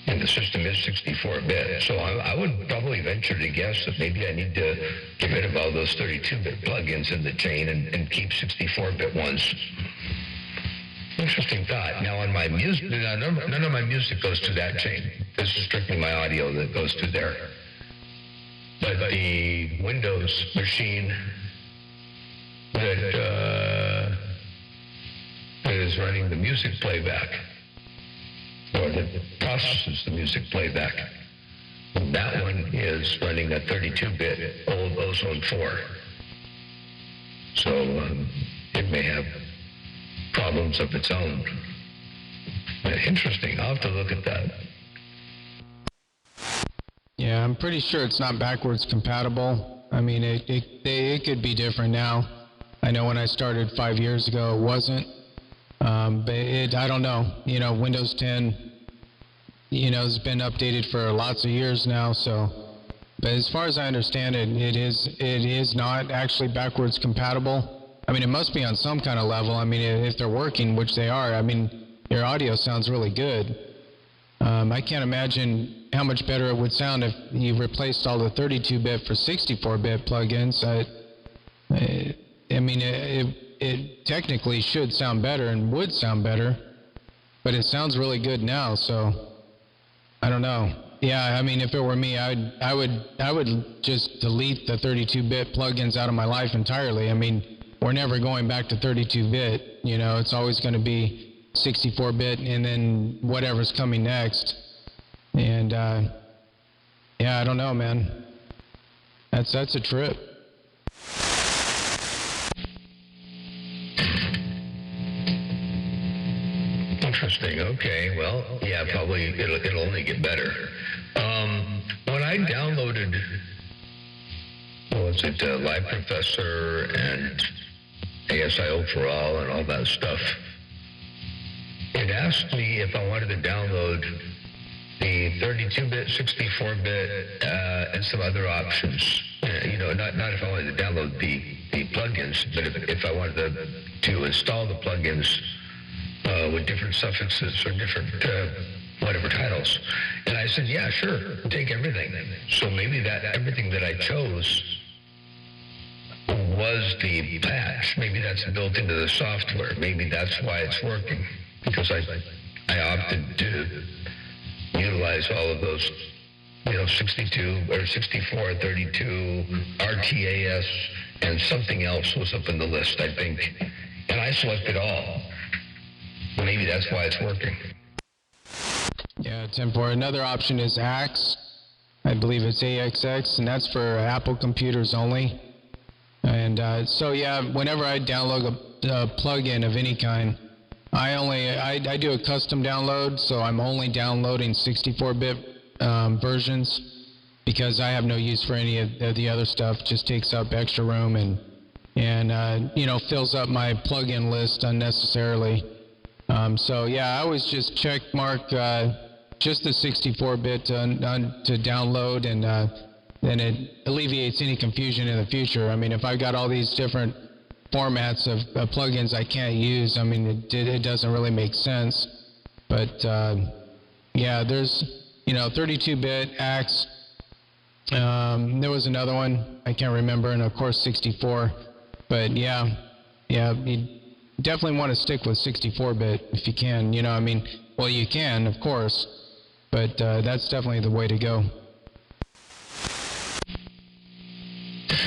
And the system is 64-bit. So I would probably venture to guess that maybe I need to get rid of all those 32-bit plugins in the chain and keep 64-bit ones. Interesting thought. Now on my music, none of my music goes to that chain. This is strictly my audio that goes to there. But the Windows machine that is running the music playback, or that processes the music playback, that one is running a 32-bit old Ozone 4. So it may have problems of its own. Interesting. I'll have to look at that. Yeah, I'm pretty sure it's not backwards compatible. I mean, it could be different now. I know when I started 5 years ago, it wasn't. But I don't know. Windows 10, has been updated for lots of years now. So, but as far as I understand it, it is not actually backwards compatible. I mean, it must be on some kind of level. I mean, if they're working, which they are, I mean, your audio sounds really good. I can't imagine how much better it would sound if you replaced all the 32-bit for 64-bit plugins. I mean, it technically should sound better and would sound better, but it sounds really good now. So I don't know. Yeah, I mean, if it were me, I would just delete the 32-bit plugins out of my life entirely. I mean, we're never going back to 32-bit. It's always going to be 64-bit and then whatever's coming next. And yeah, I don't know, man. That's a trip. Interesting. Okay. Well, yeah, probably it'll only get better. When I downloaded, Live Professor and ASIO for All and all that stuff, it asked me if I wanted to download the 32-bit, 64-bit, and some other options. Not if I wanted to download the plugins, but if I wanted to install the plugins with different suffixes or different whatever titles. And I said, yeah, sure, take everything. So maybe that everything that I chose was the patch. Maybe that's built into the software. Maybe that's why it's working. Because I opted to utilize all of those, 62 or 64, 32, RTAS, and something else was up in the list, I think. And I selected all. Maybe that's why it's working. Yeah, Tim, for another option is AXX. I believe it's AXX, and that's for Apple computers only. And so, yeah, whenever I download a plugin of any kind, I do a custom download, so I'm only downloading 64-bit versions because I have no use for any of the other stuff. It just takes up extra room and fills up my plugin list unnecessarily. So yeah, I always just check mark just the 64-bit to download, and then it alleviates any confusion in the future. I mean, if I've got all these different formats of plugins I can't use, I mean, it doesn't really make sense. But yeah, there's 32-bit, AXX. There was another one I can't remember, and of course 64. But yeah, you definitely want to stick with 64-bit if you can. Well, you can, of course, but that's definitely the way to go.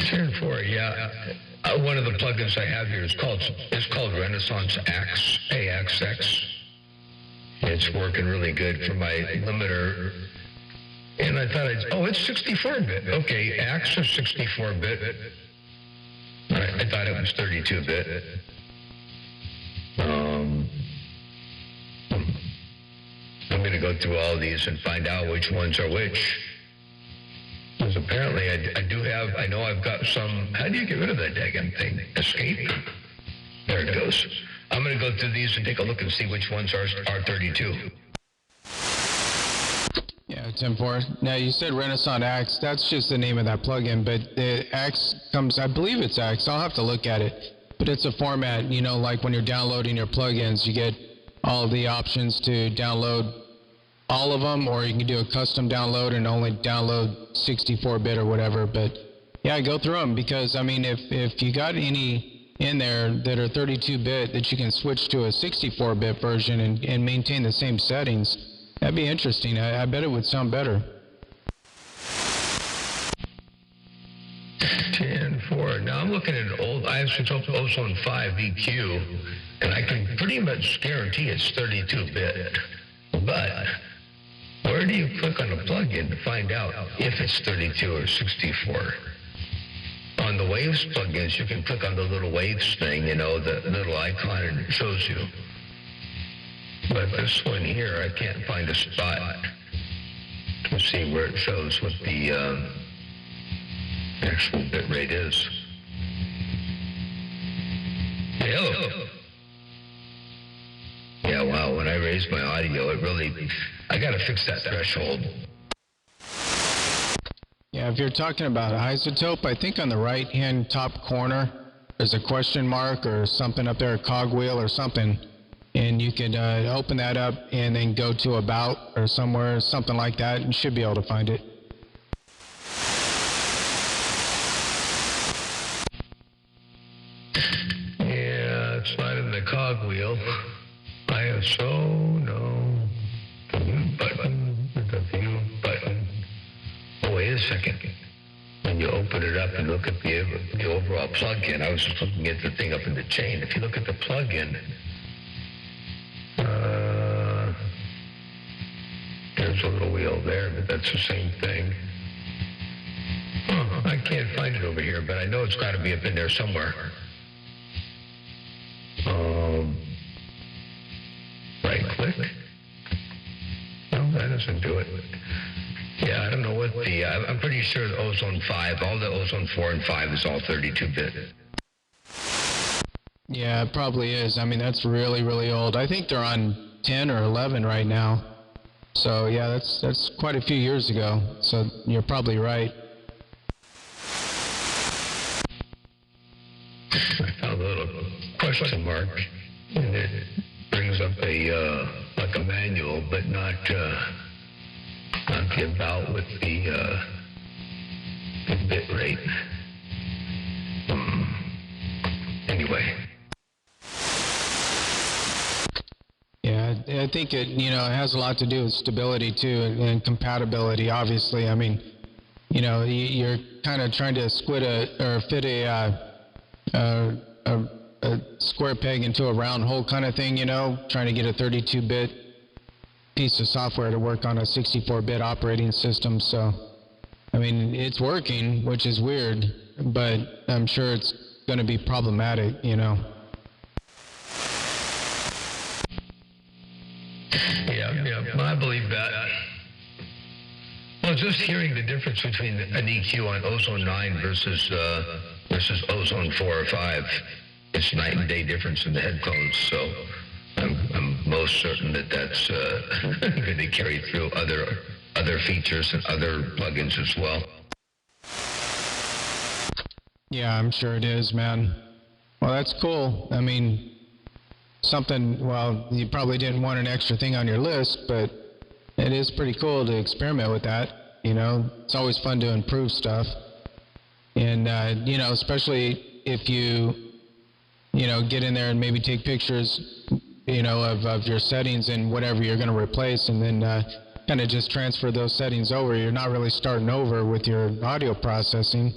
Turn 4, yeah. One of the plugins I have here is called Renaissance Axe, AXX. It's working really good for my limiter. And I thought it's 64-bit. Okay, AXX is 64-bit. I thought it was 32-bit. I'm going to go through all these and find out which ones are which. Because apparently I know I've got some. How do you get rid of that daggone thing? Escape? There it goes. I'm going to go through these and take a look and see which ones are 32. Yeah, Tim Ford. Now, you said Renaissance Axe. That's just the name of that plugin, but the Axe comes, I believe it's Axe. I'll have to look at it. But it's a format, like when you're downloading your plugins, you get all the options to download all of them, or you can do a custom download and only download 64-bit or whatever. But yeah, go through them, because I mean, if you got any in there that are 32-bit that you can switch to a 64-bit version and maintain the same settings, that'd be interesting. I bet it would sound better. 10.4. Now I'm looking at I have some Ozone 5 EQ, and I can pretty much guarantee it's 32-bit. But where do you click on a plugin to find out if it's 32 or 64? On the Waves plugins, you can click on the little Waves thing, the little icon, and it shows you. But this one here, I can't find a spot to see where it shows what the actual bit rate is. Hello. Yeah, wow, when I raised my audio, I gotta fix that threshold. Yeah, if you're talking about isotope, I think on the right-hand top corner, there's a question mark or something up there, a cogwheel or something, and you can open that up and then go to About or somewhere, something like that, and you should be able to find it. Yeah, it's not in the cogwheel. ISO, no. The view button. Oh, wait a second. When you open it up and look at the overall plug-in, I was just looking at the thing up in the chain. If you look at the plug-in, there's a little wheel there, but that's the same thing. I can't find it over here, but I know it's got to be up in there somewhere. Right click. No, that doesn't do it. Yeah, I don't know what I'm pretty sure the Ozone 5, all the Ozone 4 and 5 is all 32-bit. Yeah, it probably is. I mean, that's really, really old. I think they're on 10 or 11 right now. So, yeah, that's quite a few years ago. So, you're probably right. I found a little question mark, and it brings up like a manual, but not the About with the bit rate. Anyway. Yeah, I think it has a lot to do with stability too, and compatibility. Obviously, I mean, you're kind of trying to fit a square peg into a round hole kind of thing. Trying to get a 32-bit piece of software to work on a 64-bit operating system. So, I mean, it's working, which is weird, but I'm sure it's going to be problematic. Yeah, well, I believe that. Well, just hearing the difference between an EQ on Ozone 9 versus Ozone 4 or 5, it's night and day difference in the headphones. So I'm most certain that that's going to carry through other features and other plugins as well. Yeah, I'm sure it is, man. Well, that's cool. I mean, you probably didn't want an extra thing on your list, but it is pretty cool to experiment with that. It's always fun to improve stuff. And, especially if you get in there and maybe take pictures, of your settings and whatever you're going to replace, and then kind of just transfer those settings over. You're not really starting over with your audio processing.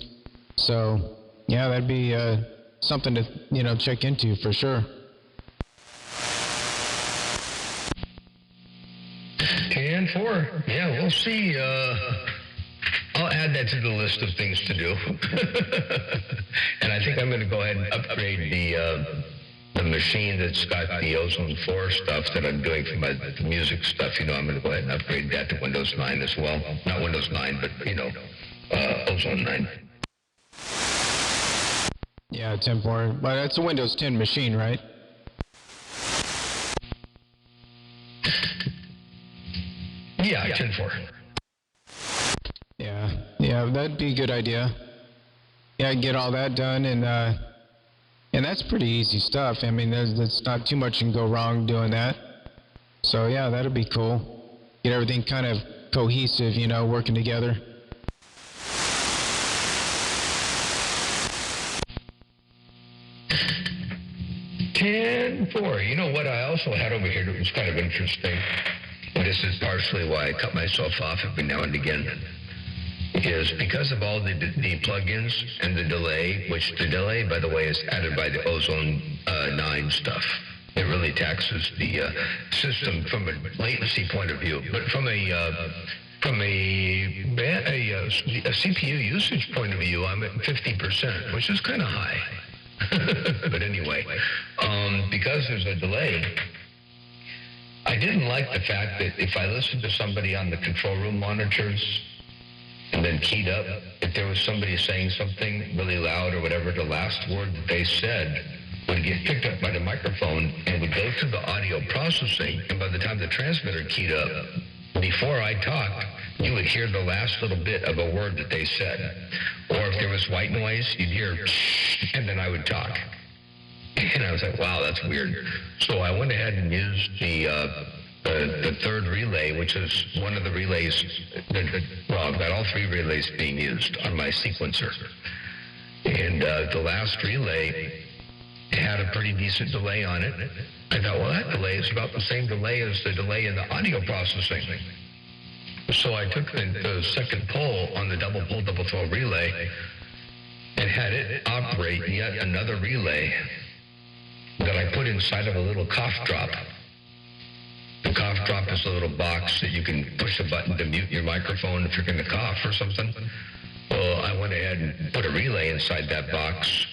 So, yeah, that'd be something to, check into for sure. KN4, yeah, we'll see. I'll add that to the list of things to do. And I think I'm going to go ahead and upgrade the machine that's got the Ozone 4 stuff that I'm doing for my music stuff. I'm going to go ahead and upgrade that to Windows 9 as well. Not Windows 9, but, Ozone 9. Yeah, 10.4. But it's a Windows 10 machine, right? Yeah, 10.4. Yeah, that'd be a good idea. Yeah, get all that done, and that's pretty easy stuff. I mean, there's not too much can go wrong doing that. So yeah, that'll be cool. Get everything kind of cohesive, working together. KN4. You know what I also had over here that was kind of interesting? And this is partially why I cut myself off every now and again. Is because of all the plugins and the delay, which the delay, by the way, is added by the Ozone 9 stuff. It really taxes the system from a latency point of view, but from a CPU usage point of view, I'm at 50%, which is kind of high. But anyway, because there's a delay, I didn't like the fact that if I listened to somebody on the control room monitors and then keyed up, if there was somebody saying something really loud or whatever, the last word that they said would get picked up by the microphone and would go through the audio processing, and by the time the transmitter keyed up, before I talked, you would hear the last little bit of a word that they said. Or if there was white noise, you'd hear, and then I would talk. And I was like, wow, that's weird. So I went ahead and used the third relay, which is one of the relays, well, I've got all three relays being used on my sequencer. And the last relay had a pretty decent delay on it. I thought, well, that delay is about the same delay as the delay in the audio processing. So I took the second pole on the double pole, double throw relay and had it operate yet another relay that I put inside of a little cough drop. The cough drop is a little box that you can push a button to mute your microphone if you're going to cough or something. Well, I went ahead and put a relay inside that box.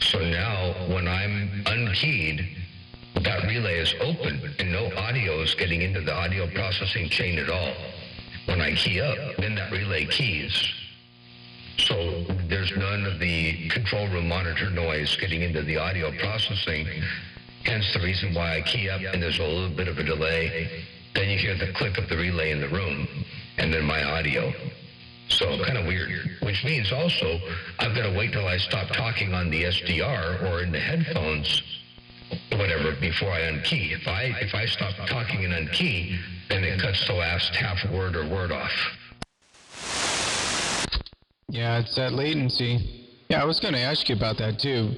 So now when I'm unkeyed, that relay is open and no audio is getting into the audio processing chain at all. When I key up, then that relay keys. So there's none of the control room monitor noise getting into the audio processing. Hence the reason why I key up and there's a little bit of a delay. Then you hear the click of the relay in the room and then my audio. So kind of weird, which means also I've got to wait till I stop talking on the SDR or in the headphones, whatever, before I unkey. If I stop talking and unkey, then it cuts the last half word or word off. Yeah, it's that latency. Yeah, I was going to ask you about that too.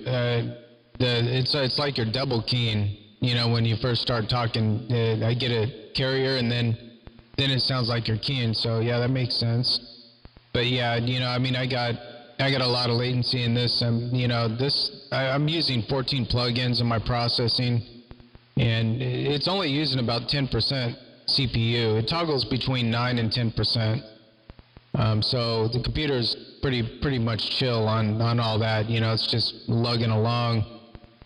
It's like you're double keying. You know, when you first start talking, I get a carrier and then it sounds like you're keying. So yeah, that makes sense. But yeah, you know, I mean, I got a lot of latency in this. You know, I'm using 14 plugins in my processing, and it's only using about 10% CPU. It toggles between 9 and 10%. So the computer's pretty much chill on all that. You know, it's just lugging along.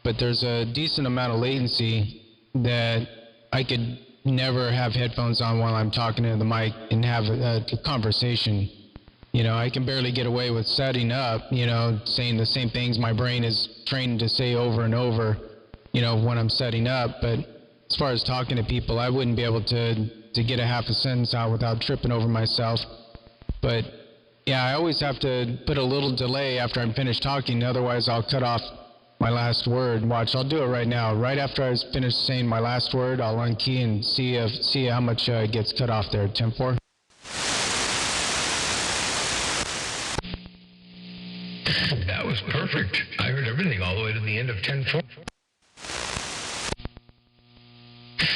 But there's a decent amount of latency that I could never have headphones on while I'm talking into the mic and have a conversation. You know, I can barely get away with setting up, you know, saying the same things my brain is trained to say over and over, you know, when I'm setting up. But as far as talking to people, I wouldn't be able to get a half a sentence out without tripping over myself. But yeah, I always have to put a little delay after I'm finished talking, otherwise I'll cut off my last word. Watch, I'll do it right now. Right after I finish saying my last word, I'll unkey and see how much gets cut off there. 10-4. That was perfect. I heard everything all the way to the end of 10-4.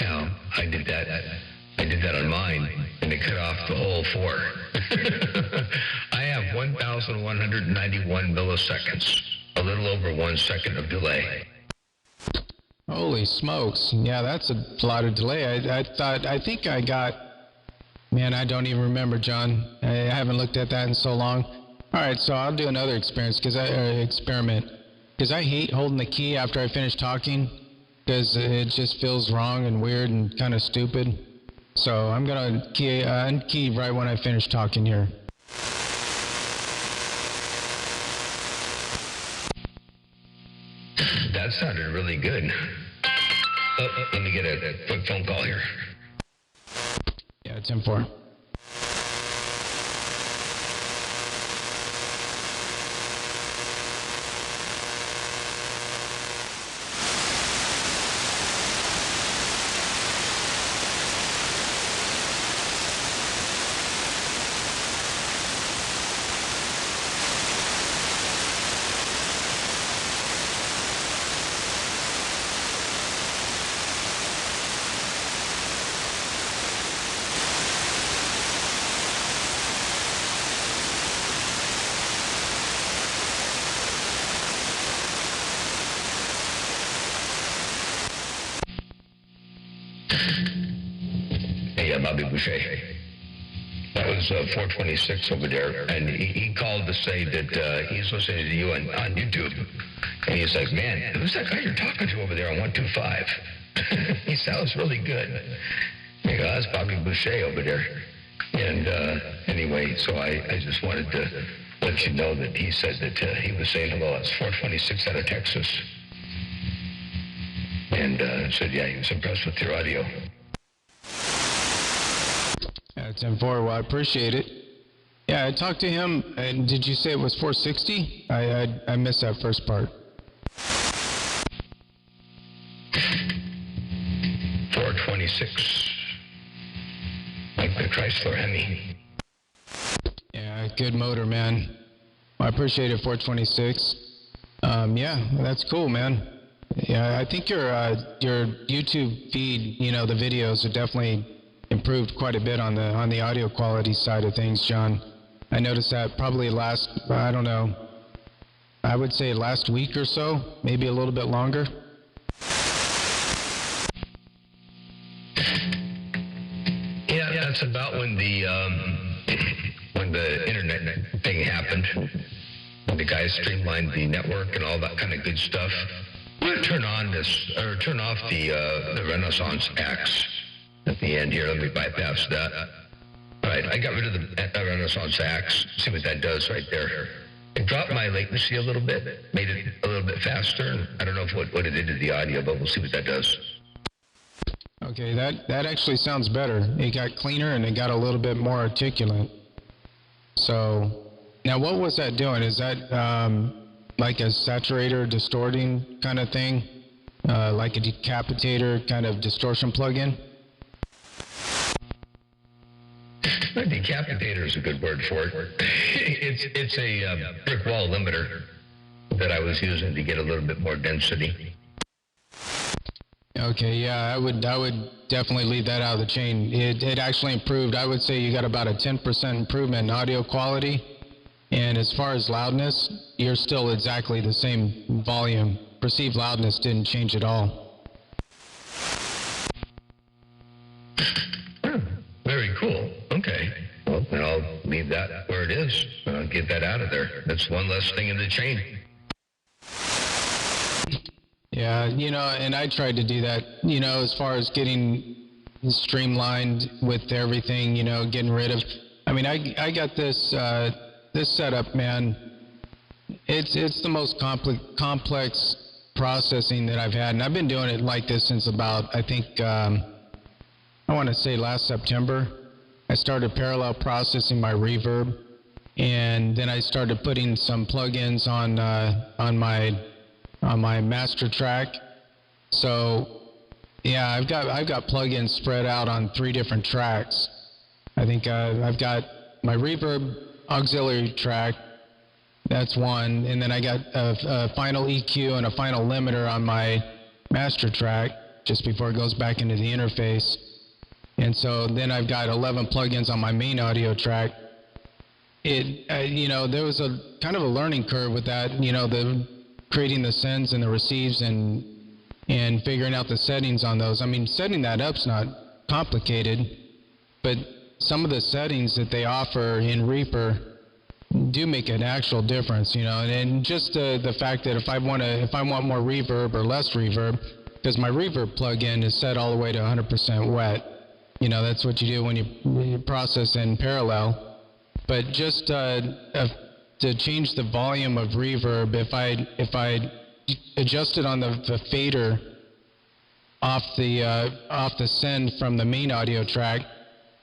Now, I did that on mine, and it cut off the whole 4. I have 1,191 milliseconds, a little over 1 second of delay. Holy smokes. Yeah, that's a lot of delay. I think I got, man, I don't even remember, John. I haven't looked at that in so long. All right, so I'll do another experiment because I hate holding the key after I finish talking because it just feels wrong and weird and kind of stupid. So I'm gonna unkey right when I finish talking here. That sounded really good. Let me get a quick phone call here. Yeah, 10-4. Bobby Boucher. That was 426 over there, and he called to say that he's listening to you on YouTube. And he's like, man, who's that guy you're talking to over there on 125? He sounds really good. You know, that's Bobby Boucher over there. And anyway, so I just wanted to let you know that he said that he was saying hello. It's 426 out of Texas. and said, yeah, he was impressed with your audio. That's N4. Well, I appreciate it. Yeah, I talked to him, and did you say it was 460? I missed that first part. 426, like the Chrysler Hemi. Yeah, good motor, man. Well, I appreciate it, 426. Yeah, that's cool, man. Yeah, I think your YouTube feed, you know, the videos are definitely improved quite a bit on the audio quality side of things, John. I noticed that probably I don't know, I would say last week or so, maybe a little bit longer. Yeah, that's about when the internet thing happened. When the guys streamlined the network and all that kind of good stuff. I'm gonna turn off the Renaissance X at the end here. Let me bypass that. All right, I got rid of the Renaissance X. See what that does right there. It dropped my latency a little bit, made it a little bit faster. And I don't know what it did to the audio, but we'll see what that does. Okay, that actually sounds better. It got cleaner and it got a little bit more articulate. So, now what was that doing? Is that like a saturator distorting kind of thing? Like a decapitator kind of distortion plugin? A decapitator is a good word for it. It's a brick wall limiter that I was using to get a little bit more density. Okay, yeah, I would definitely leave that out of the chain. It actually improved. I would say you got about a 10% improvement in audio quality. And as far as loudness, you're still exactly the same volume. Perceived loudness didn't change at all. Very cool. Okay. Well, then I'll leave that where it is. I'll get that out of there. That's one less thing in the chain. Yeah, you know, and I tried to do that, you know, as far as getting streamlined with everything, you know, getting rid of, I mean, I got this setup, man. It's the most complex processing that I've had, and I've been doing it like this since about, I think, I want to say last September. I started parallel processing my reverb, and then I started putting some plugins on my master track. So yeah, I've got plugins spread out on 3 different tracks. I think I've got my reverb auxiliary track, that's one, and then I got a final EQ and a final limiter on my master track just before it goes back into the interface. And so then I've got 11 plugins on my main audio track. You know, there was a kind of a learning curve with that, you know, creating the sends and the receives and figuring out the settings on those. I mean, setting that up's not complicated, but some of the settings that they offer in Reaper do make an actual difference, you know. And just the fact that if I want more reverb or less reverb, because my reverb plugin is set all the way to 100% wet. You know, that's what you do when you process in parallel. But just to change the volume of reverb, if I adjust it on the fader off the send from the main audio track,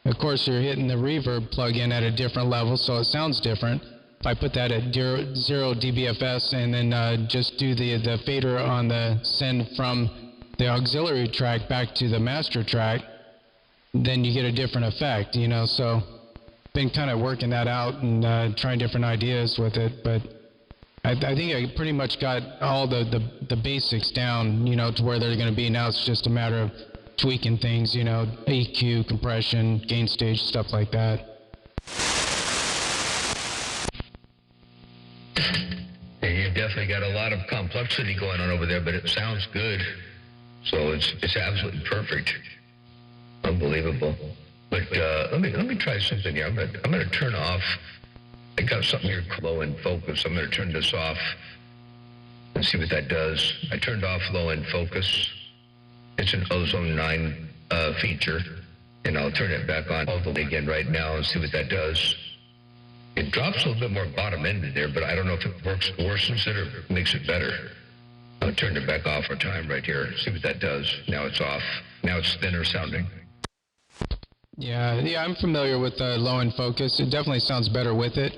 of course you're hitting the reverb plugin at a different level, so it sounds different. If I put that at 0 dBFS and then just do the fader on the send from the auxiliary track back to the master track, then you get a different effect, you know. So been kind of working that out and trying different ideas with it, but I think I pretty much got all the basics down, you know, to where they're going to be. Now it's just a matter of tweaking things, you know, EQ, compression, gain stage, stuff like that. Yeah, you've definitely got a lot of complexity going on over there, but it sounds good. So it's absolutely perfect. Unbelievable. But let me try something here. I'm gonna turn off. I got something here, low end focus. I'm gonna turn this off and see what that does. I turned off low end focus. It's an Ozone 9 feature, and I'll turn it back on all the way again right now and see what that does. It drops a little bit more bottom ended there, but I don't know if it worsens it or makes it better. I'll turn it back off for time right here. See what that does. Now it's off. Now it's thinner sounding. Yeah, I'm familiar with the low end focus. It definitely sounds better with it.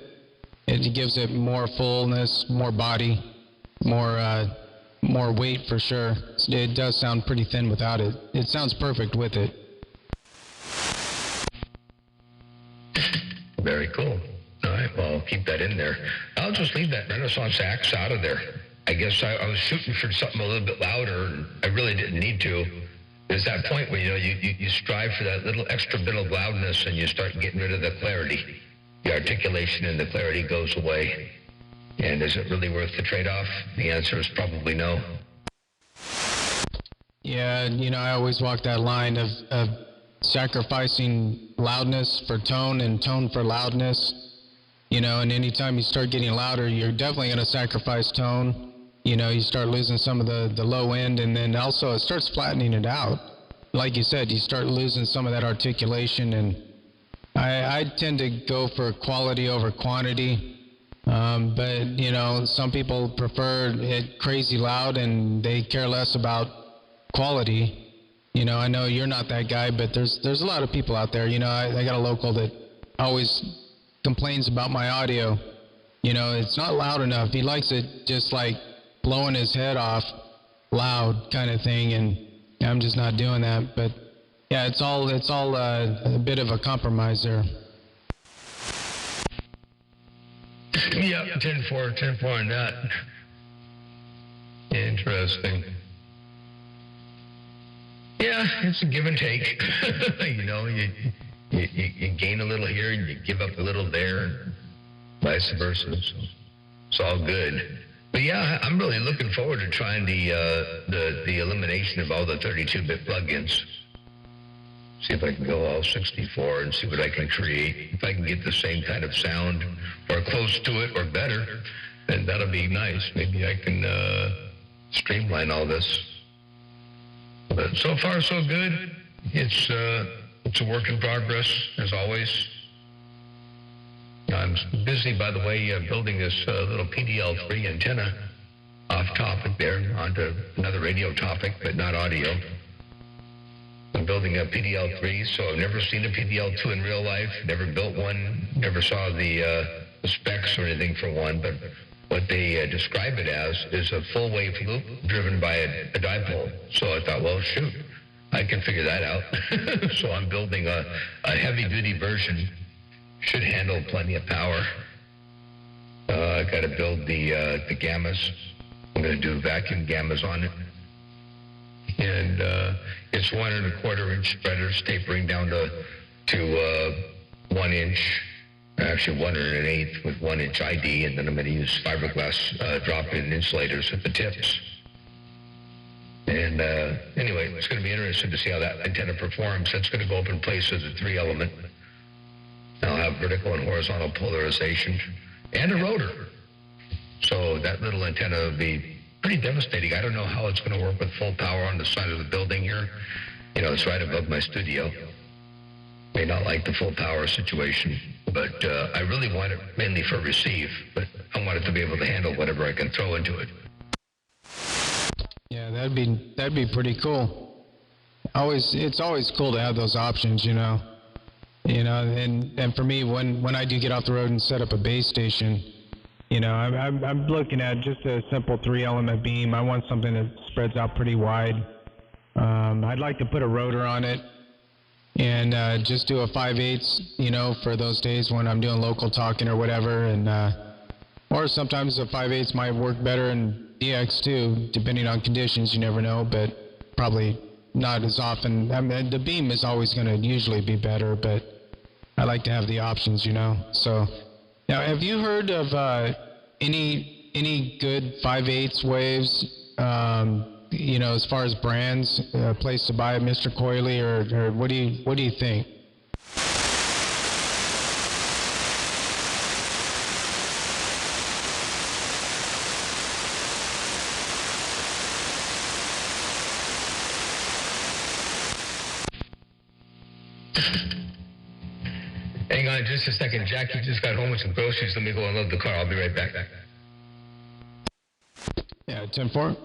It gives it more fullness, more body, more weight for sure. It does sound pretty thin without it. It sounds perfect with it. Very cool. All right, well, I'll keep that in there. I'll just leave that Renaissance Axe out of there. I guess I was shooting for something a little bit louder, and I really didn't need to. There's that point where, you strive for that little extra bit of loudness, and you start getting rid of the clarity. The articulation and the clarity goes away. And is it really worth the trade-off? The answer is probably no. Yeah, I always walk that line of sacrificing loudness for tone and tone for loudness. And anytime you start getting louder, you're definitely going to sacrifice tone. You start losing some of the low end, and then also it starts flattening it out. Like you said, you start losing some of that articulation, and I tend to go for quality over quantity. But, some people prefer it crazy loud, and they care less about quality. I know you're not that guy, but there's a lot of people out there. I got a local that always complains about my audio. It's not loud enough. He likes it just like blowing his head off loud kind of thing, and I'm just not doing that. But yeah, it's all a bit of a compromise there. Yeah, 10-4 on that. Interesting. Yeah, it's a give and take. You gain a little here and you give up a little there, and vice versa. So it's all good. But yeah, I'm really looking forward to trying the elimination of all the 32-bit plugins. See if I can go all 64 and see what I can create. If I can get the same kind of sound or close to it or better, then that'll be nice. Maybe I can streamline all this. But so far, so good. It's a work in progress, as always. I'm busy, by the way, building this little PDL3 antenna off topic there onto another radio topic, but not audio. I'm building a PDL3, so I've never seen a PDL2 in real life, never built one, never saw the specs or anything for one, but what they describe it as is a full wave loop driven by a dipole. So I thought, well, shoot, I can figure that out. So I'm building a heavy-duty version. Should handle plenty of power. I got to build the gammas. I'm going to do vacuum gammas on it. And it's 1 1/4 inch spreaders tapering down to 1 inch, actually 1 1/8 with 1 inch ID, and then I'm going to use fiberglass drop-in insulators at the tips. And anyway, it's going to be interesting to see how that antenna performs. That's going to go up in place as a 3-element. I'll have vertical and horizontal polarization and a rotor. So that little antenna will be pretty devastating. I don't know how it's going to work with full power on the side of the building here. It's right above my studio. May not like the full power situation, but I really want it mainly for receive, but I want it to be able to handle whatever I can throw into it. Yeah, that'd be pretty cool. It's always cool to have those options, and for me, when I do get off the road and set up a base station, I'm looking at just a simple 3-element beam. I want something that spreads out pretty wide. I'd like to put a rotor on it and just do a 5/8, for those days when I'm doing local talking or whatever, and or sometimes a 5/8 might work better in DX too, depending on conditions. You never know, but probably not as often. I mean, the beam is always going to usually be better, but I like to have the options, So now, have you heard of any good 5/8 waves? As far as brands, place to buy it, Mr. Coyley, or what do you think? Hang on just a second. Jackie just got home with some groceries. Let me go unload the car. I'll be right back. Yeah, 10-4.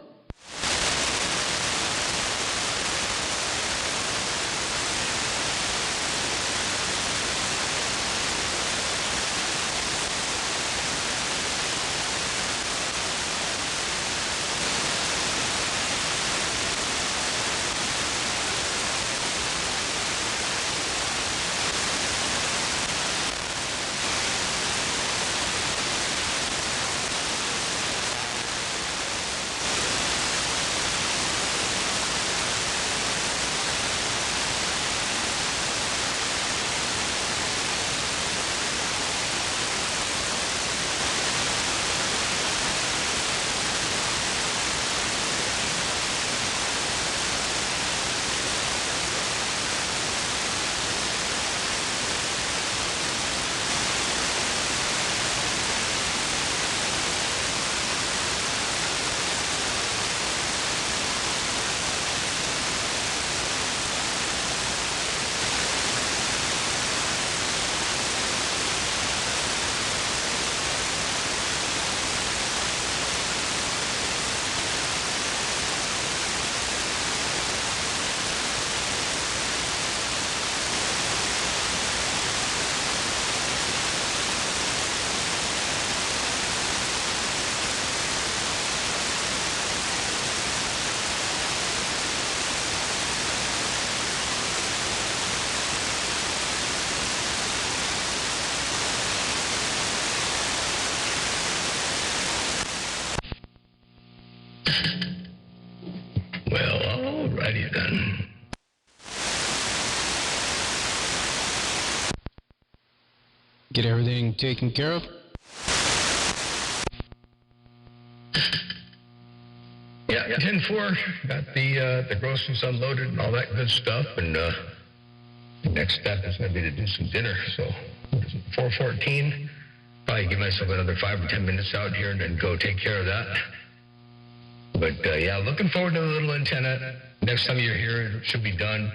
Well, alrighty then. Get everything taken care of? Yeah, 10-4, got the groceries unloaded and all that good stuff, and the next step is going to be to do some dinner. So 4:14, probably give myself another 5 or 10 minutes out here and then go take care of that. But yeah, looking forward to the little antenna. Next time you're here, it should be done.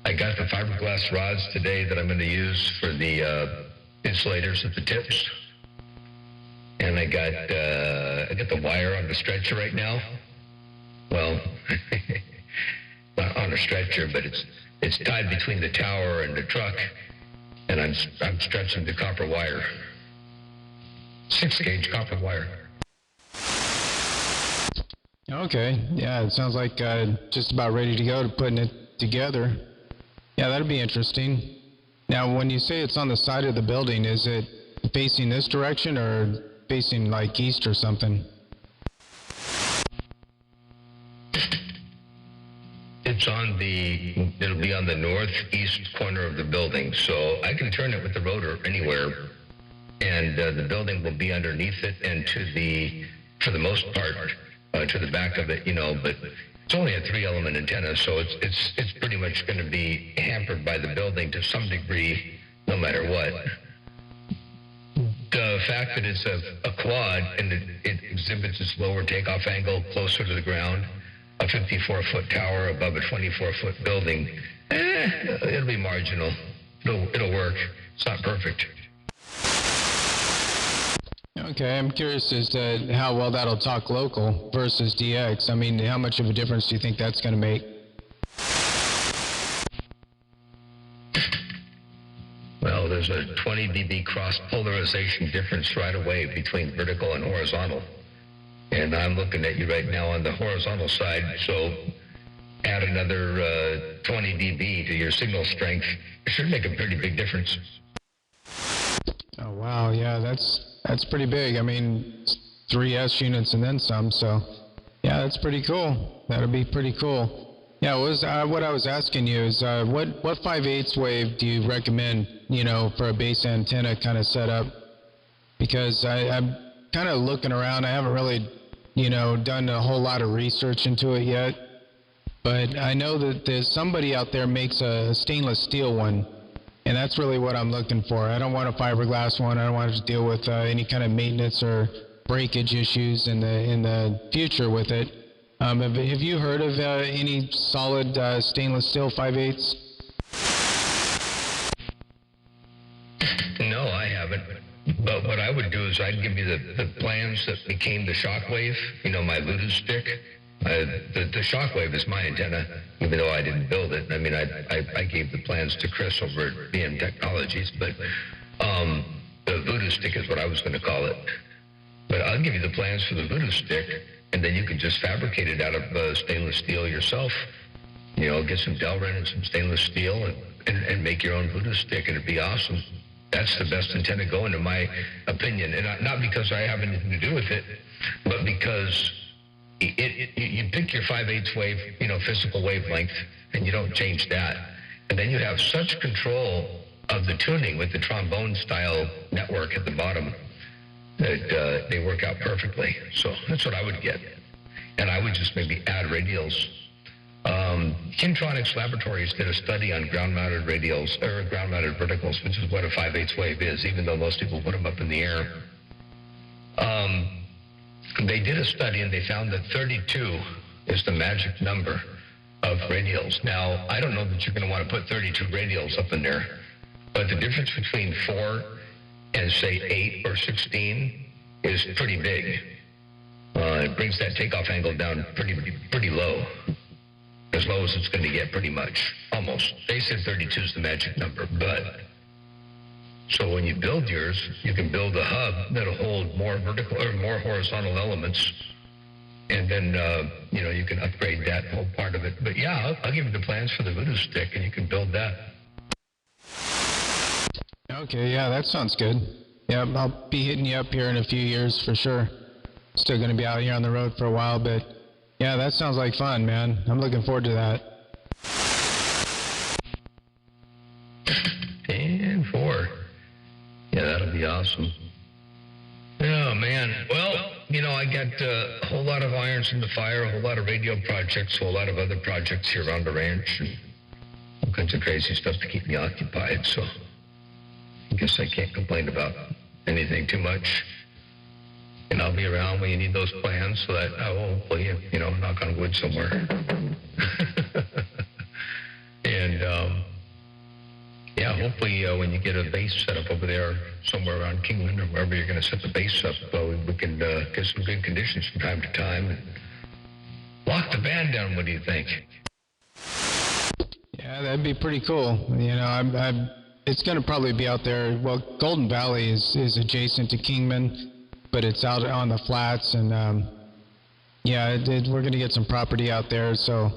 I got the fiberglass rods today that I'm going to use for the insulators at the tips, and I got the wire on the stretcher right now. Well, not on a stretcher, but it's tied between the tower and the truck, and I'm stretching the copper wire, 6-gauge copper wire. Okay, yeah, it sounds like just about ready to go to putting it together. Yeah, that'll be interesting. Now, when you say it's on the side of the building, is it facing this direction or facing like east or something? It'll be on the northeast corner of the building, so I can turn it with the rotor anywhere, and the building will be underneath it and for the most part, to the back of it, but it's only a 3-element antenna, so it's pretty much going to be hampered by the building to some degree, no matter what. The fact that it's a quad and it exhibits its lower takeoff angle closer to the ground, a 54-foot tower above a 24-foot building, it'll be marginal. It'll work. It's not perfect. Okay, I'm curious as to how well that'll talk local versus DX. I mean, how much of a difference do you think that's going to make? Well, there's a 20 dB cross polarization difference right away between vertical and horizontal. And I'm looking at you right now on the horizontal side, so add another 20 dB to your signal strength. It should make a pretty big difference. Oh, wow, yeah, that's pretty big. I mean, 3 S units and then some, so yeah, that's pretty cool. That'll be pretty cool. Yeah, what I was asking you is what 5/8 wave do you recommend, for a base antenna kind of setup? Because I'm kind of looking around. I haven't really, done a whole lot of research into it yet. But I know that there's somebody out there makes a stainless steel one, and that's really what I'm looking for. I don't want a fiberglass one. I don't want to deal with any kind of maintenance or breakage issues in the future with it. Have you heard of any solid stainless steel 5/8? No, I haven't. But what I would do is I'd give you the plans that became the Shockwave, my Luda stick, The Shockwave is my antenna, even though I didn't build it. I mean, I gave the plans to Chris over at BM Technologies, but the Voodoo Stick is what I was going to call it. But I'll give you the plans for the Voodoo Stick, and then you can just fabricate it out of stainless steel yourself. You know, get some Delrin and some stainless steel and make your own Voodoo Stick, and it'd be awesome. That's the best antenna going, in my opinion. And not because I have anything to do with it, but because you pick your 5/8 wave, you know, physical wavelength, and you don't change that. And then you have such control of the tuning with the trombone-style network at the bottom that they work out perfectly. So that's what I would get. And I would just maybe add radials. Kintronics Laboratories did a study on ground-mounted radials, or ground-mounted verticals, which is what a 5/8 wave is, even though most people put them up in the air. They did a study, and they found that 32 is the magic number of radials. Now, I don't know that you're going to want to put 32 radials up in there, but the difference between 4 and, say, 8 or 16 is pretty big. It brings that takeoff angle down pretty low. As low as it's going to get, pretty much. Almost. They said 32 is the magic number, but... So when you build yours, you can build a hub that'll hold more vertical or more horizontal elements, and then, you know, you can upgrade that whole part of it. But yeah, I'll give you the plans for the Voodoo Stick, and you can build that. Okay, yeah, that sounds good. Yeah, I'll be hitting you up here in a few years for sure. Still going to be out here on the road for a while, but yeah, that sounds like fun, man. I'm looking forward to that. And 4. Yeah, that'll be awesome. Oh, man. Well, you know, I got a whole lot of irons in the fire, a whole lot of radio projects, a whole lot of other projects here around the ranch, and all kinds of crazy stuff to keep me occupied, so I guess I can't complain about anything too much. And I'll be around when you need those plans, so that I will hopefully, you know, knock on wood somewhere. And, yeah, hopefully when you get a base set up over there somewhere around Kingman or wherever you're going to set the base up, we can get some good conditions from time to time and lock the band down. What do you think? Yeah, that'd be pretty cool. You know, it's going to probably be out there. Well, Golden Valley is adjacent to Kingman, but it's out on the flats, and yeah, we're going to get some property out there, so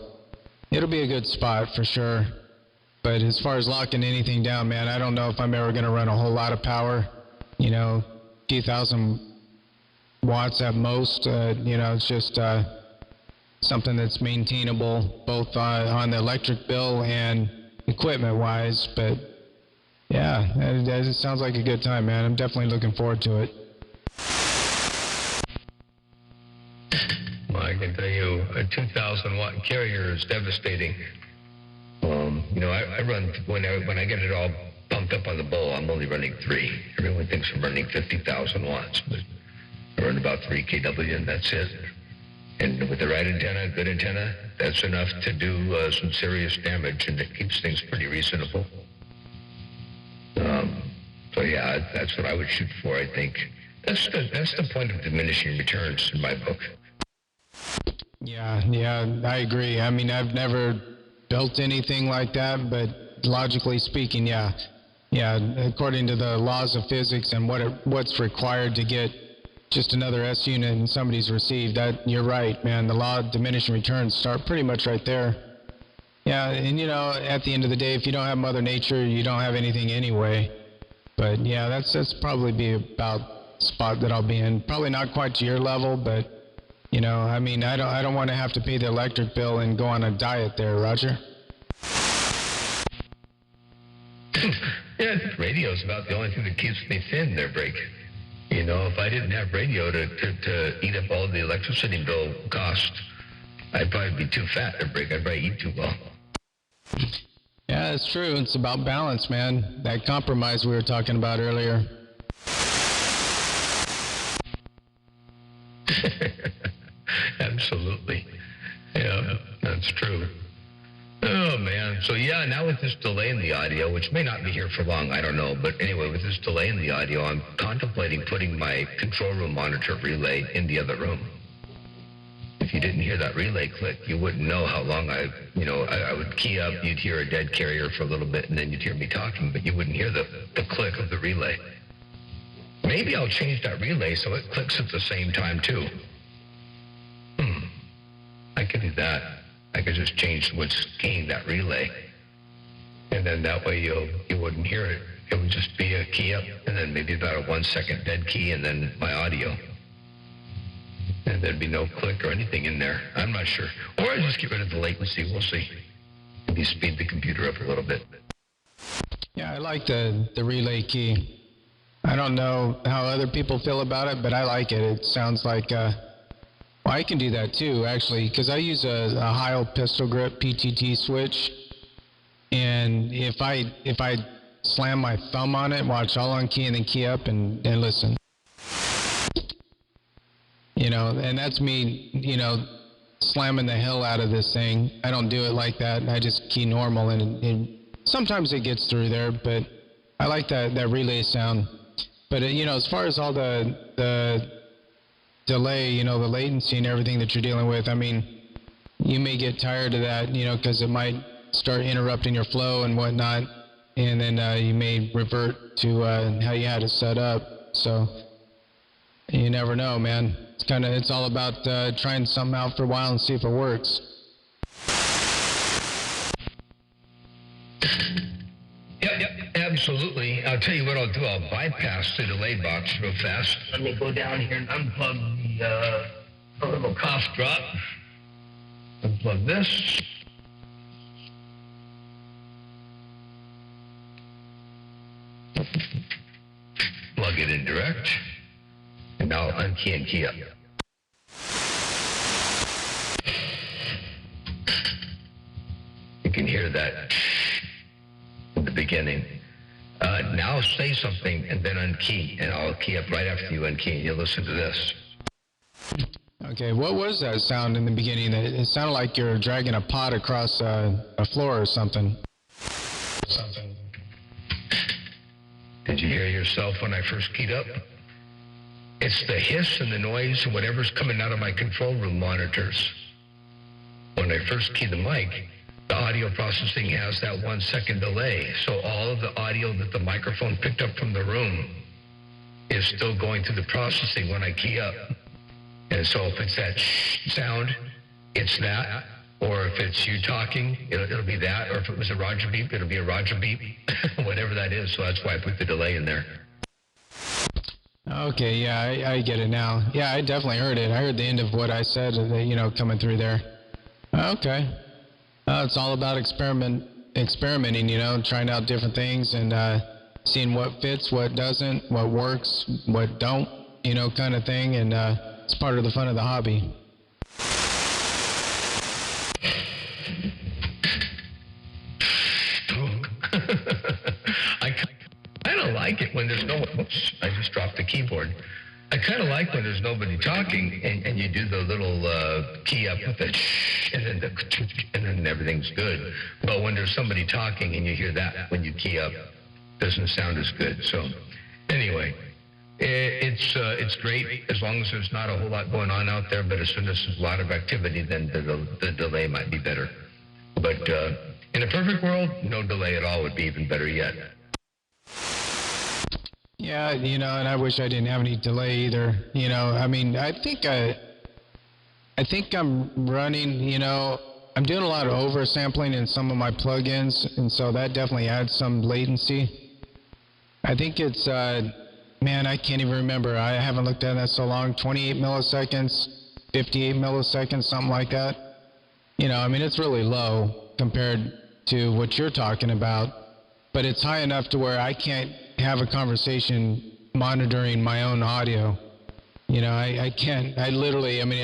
it'll be a good spot for sure. But as far as locking anything down, man, I don't know if I'm ever going to run a whole lot of power. You know, a few thousand watts at most. You know, it's just something that's maintainable both on the electric bill and equipment-wise. But yeah, it sounds like a good time, man. I'm definitely looking forward to it. Well, I can tell you, a 2,000-watt carrier is devastating. You know, I run, when I get it all pumped up on the bowl, I'm only running 3. Everyone thinks I'm running 50,000 watts, but I run about 3 kW, and that's it. And with the right antenna, good antenna, that's enough to do some serious damage, and it keeps things pretty reasonable. So yeah, that's what I would shoot for, I think. That's the point of diminishing returns in my book. Yeah, I agree. I mean, I've never built anything like that, but logically speaking, yeah, according to the laws of physics and what's required to get just another S unit and somebody's received, that you're right, man. The law of diminishing returns start pretty much right there. Yeah, and you know, at the end of the day, if you don't have Mother Nature, you don't have anything anyway. But yeah, that's probably be about the spot that I'll be in. Probably not quite to your level, but you know, I mean, I don't want to have to pay the electric bill and go on a diet there, Roger. Yeah, radio's about the only thing that keeps me thin there, Break. You know, if I didn't have radio to eat up all the electricity bill cost, I'd probably be too fat there, Break. I'd probably eat too well. Yeah, it's true. It's about balance, man. That compromise we were talking about earlier. Absolutely. Yeah, that's true. Oh, man. So, yeah, now with this delay in the audio, which may not be here for long, I don't know. But anyway, with this delay in the audio, I'm contemplating putting my control room monitor relay in the other room. if you didn't hear that relay click, you wouldn't know how long I would key up, you'd hear a dead carrier for a little bit, and then you'd hear me talking, but you wouldn't hear the click of the relay. Maybe I'll change that relay so it clicks at the same time, too. I could do that. I could just change what's keying that relay. And then that way you wouldn't hear it. It would just be a key up, and then maybe about a 1 second dead key, and then my audio. And there'd be no click or anything in there. I'm not sure. Or I just get rid of the latency. We'll see. Maybe speed the computer up a little bit. Yeah, I like the relay key. I don't know how other people feel about it, but I like it. It sounds like, well, I can do that too, actually, because I use a Heil pistol grip PTT switch. And if I slam my thumb on it, watch, I'll unkey and then key up and listen. And that's me, slamming the hell out of this thing. I don't do it like that. I just key normal, and sometimes it gets through there, but I like that relay sound. But, as far as all the delay, the latency and everything that you're dealing with, I mean, you may get tired of that, because it might start interrupting your flow and whatnot, and then you may revert to how you had it set up. So you never know, man. It's all about trying something out for a while and see if it works. Yep, absolutely. I'll tell you what I'll do. I'll bypass the delay box real fast. Let me go down here and unplug the little cough drop. Unplug this. Plug it in direct. And now unkey and key up. You can hear that in the beginning. Now say something and then unkey, and I'll key up right after you unkey. You'll listen to this. Okay, what was that sound in the beginning? It sounded like you're dragging a pot across a floor or something. Did you hear yourself when I first keyed up? It's the hiss and the noise and whatever's coming out of my control room monitors. When I first key the mic, the audio processing has that 1 second delay. So all of the audio that the microphone picked up from the room is still going through the processing when I key up. And so if it's that sound, it's that. Or if it's you talking, it'll be that. Or if it was a Roger beep, it'll be a Roger beep. Whatever that is. So that's why I put the delay in there. Okay, yeah, I get it now. Yeah, I definitely heard it. I heard the end of what I said, coming through there. Okay. It's all about experimenting, trying out different things and seeing what fits, what doesn't, what works, what don't, kind of thing. And it's part of the fun of the hobby. I kind of like it when there's no one. Oops, I just dropped the keyboard. I kind of like when there's nobody talking and you do the little key up with it, and then everything's good. But when there's somebody talking and you hear that when you key up, doesn't sound as good. So anyway, it's great as long as there's not a whole lot going on out there. But as soon as there's a lot of activity, then the delay might be better. But in a perfect world, no delay at all would be even better yet. Yeah, and I wish I didn't have any delay either. I mean, I think I'm running, I'm doing a lot of oversampling in some of my plugins, and so that definitely adds some latency. I think it's, man, I can't even remember. I haven't looked at that so long. 28 milliseconds, 58 milliseconds, something like that. I mean, it's really low compared to what you're talking about, but it's high enough to where I can't have a conversation monitoring my own audio. I can't. I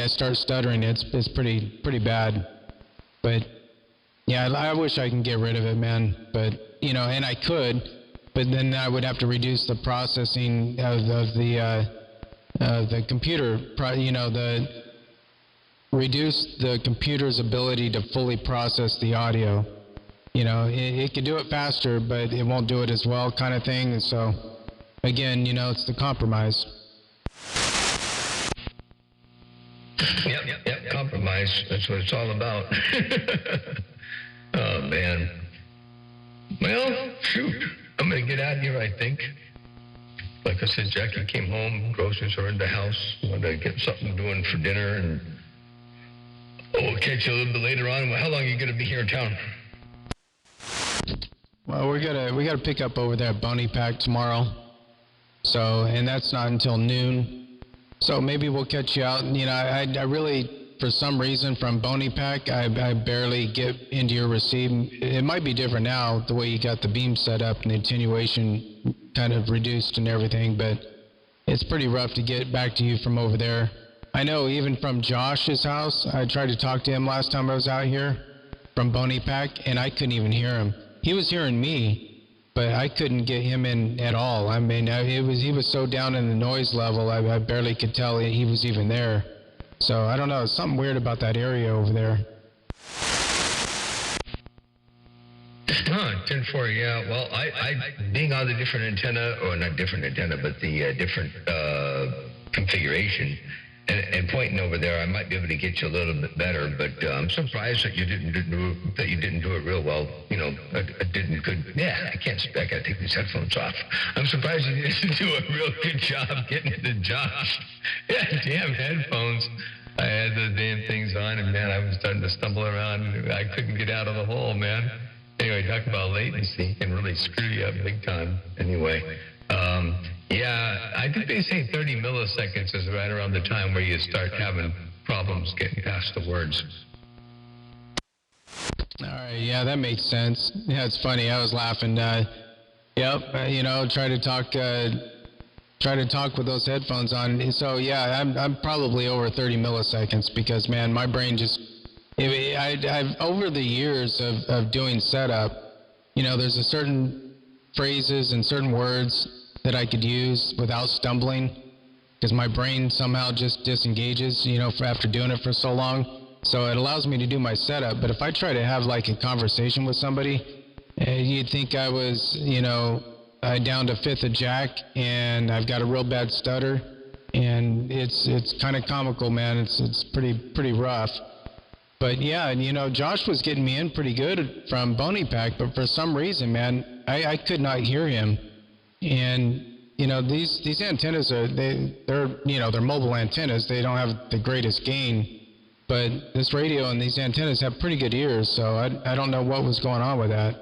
start stuttering. It's pretty bad. But yeah, I wish I can get rid of it, man. But and I could, but then I would have to reduce the processing of the computer. Reduce the computer's ability to fully process the audio. It could do it faster, but it won't do it as well, kind of thing. And so, again, it's the compromise. Yep, compromise. That's what it's all about. Oh, man. Well, shoot. I'm going to get out of here, I think. Like I said, Jackie came home, groceries are in the house. I'm going to get something doing for dinner, and we'll catch you a little bit later on. How long are you going to be here in town? Well, we gotta pick up over there at Boney Pack tomorrow. So, and that's not until noon. So maybe we'll catch you out. You know, I really, for some reason, from Boney Pack, I barely get into your receive. It might be different now, the way you got the beam set up and the attenuation kind of reduced and everything, but it's pretty rough to get back to you from over there. I know even from Josh's house, I tried to talk to him last time I was out here from Boney Pack, and I couldn't even hear him. He was hearing me, but I couldn't get him in at all. I mean, he was so down in the noise level, I barely could tell he was even there. So I don't know, there's something weird about that area over there. 10-4, yeah. Well, I being on the different antenna, or not different antenna, but the different configuration, and pointing over there, I might be able to get you a little bit better. But I'm surprised that you didn't do it real well. You know, I gotta take these headphones off. I'm surprised you didn't do a real good job getting it to Josh. Yeah, damn headphones. I had the damn things on, and man, I was starting to stumble around. I couldn't get out of the hole, man. Anyway, talk about latency can really screw you up big time. Anyway, yeah, I think they say 30 milliseconds is right around the time where you start having problems getting past the words. All right, yeah, that makes sense. Yeah, it's funny. I was laughing. You know, try to talk with those headphones on. So yeah, I'm probably over 30 milliseconds because, man, my brain just. I've over the years of doing setup, you know, there's a certain phrases and certain words that I could use without stumbling because my brain somehow just disengages, you know, after doing it for so long. So it allows me to do my setup. But if I try to have like a conversation with somebody, you'd think I was, you know, down to fifth of jack and I've got a real bad stutter, and it's kind of comical, man. It's pretty rough. But yeah, and you know, Josh was getting me in pretty good from Boney Pack, but for some reason, man, I could not hear him. And you know, these antennas they're you know, they're mobile antennas. They don't have the greatest gain, but this radio and these antennas have pretty good ears. So I don't know what was going on with that.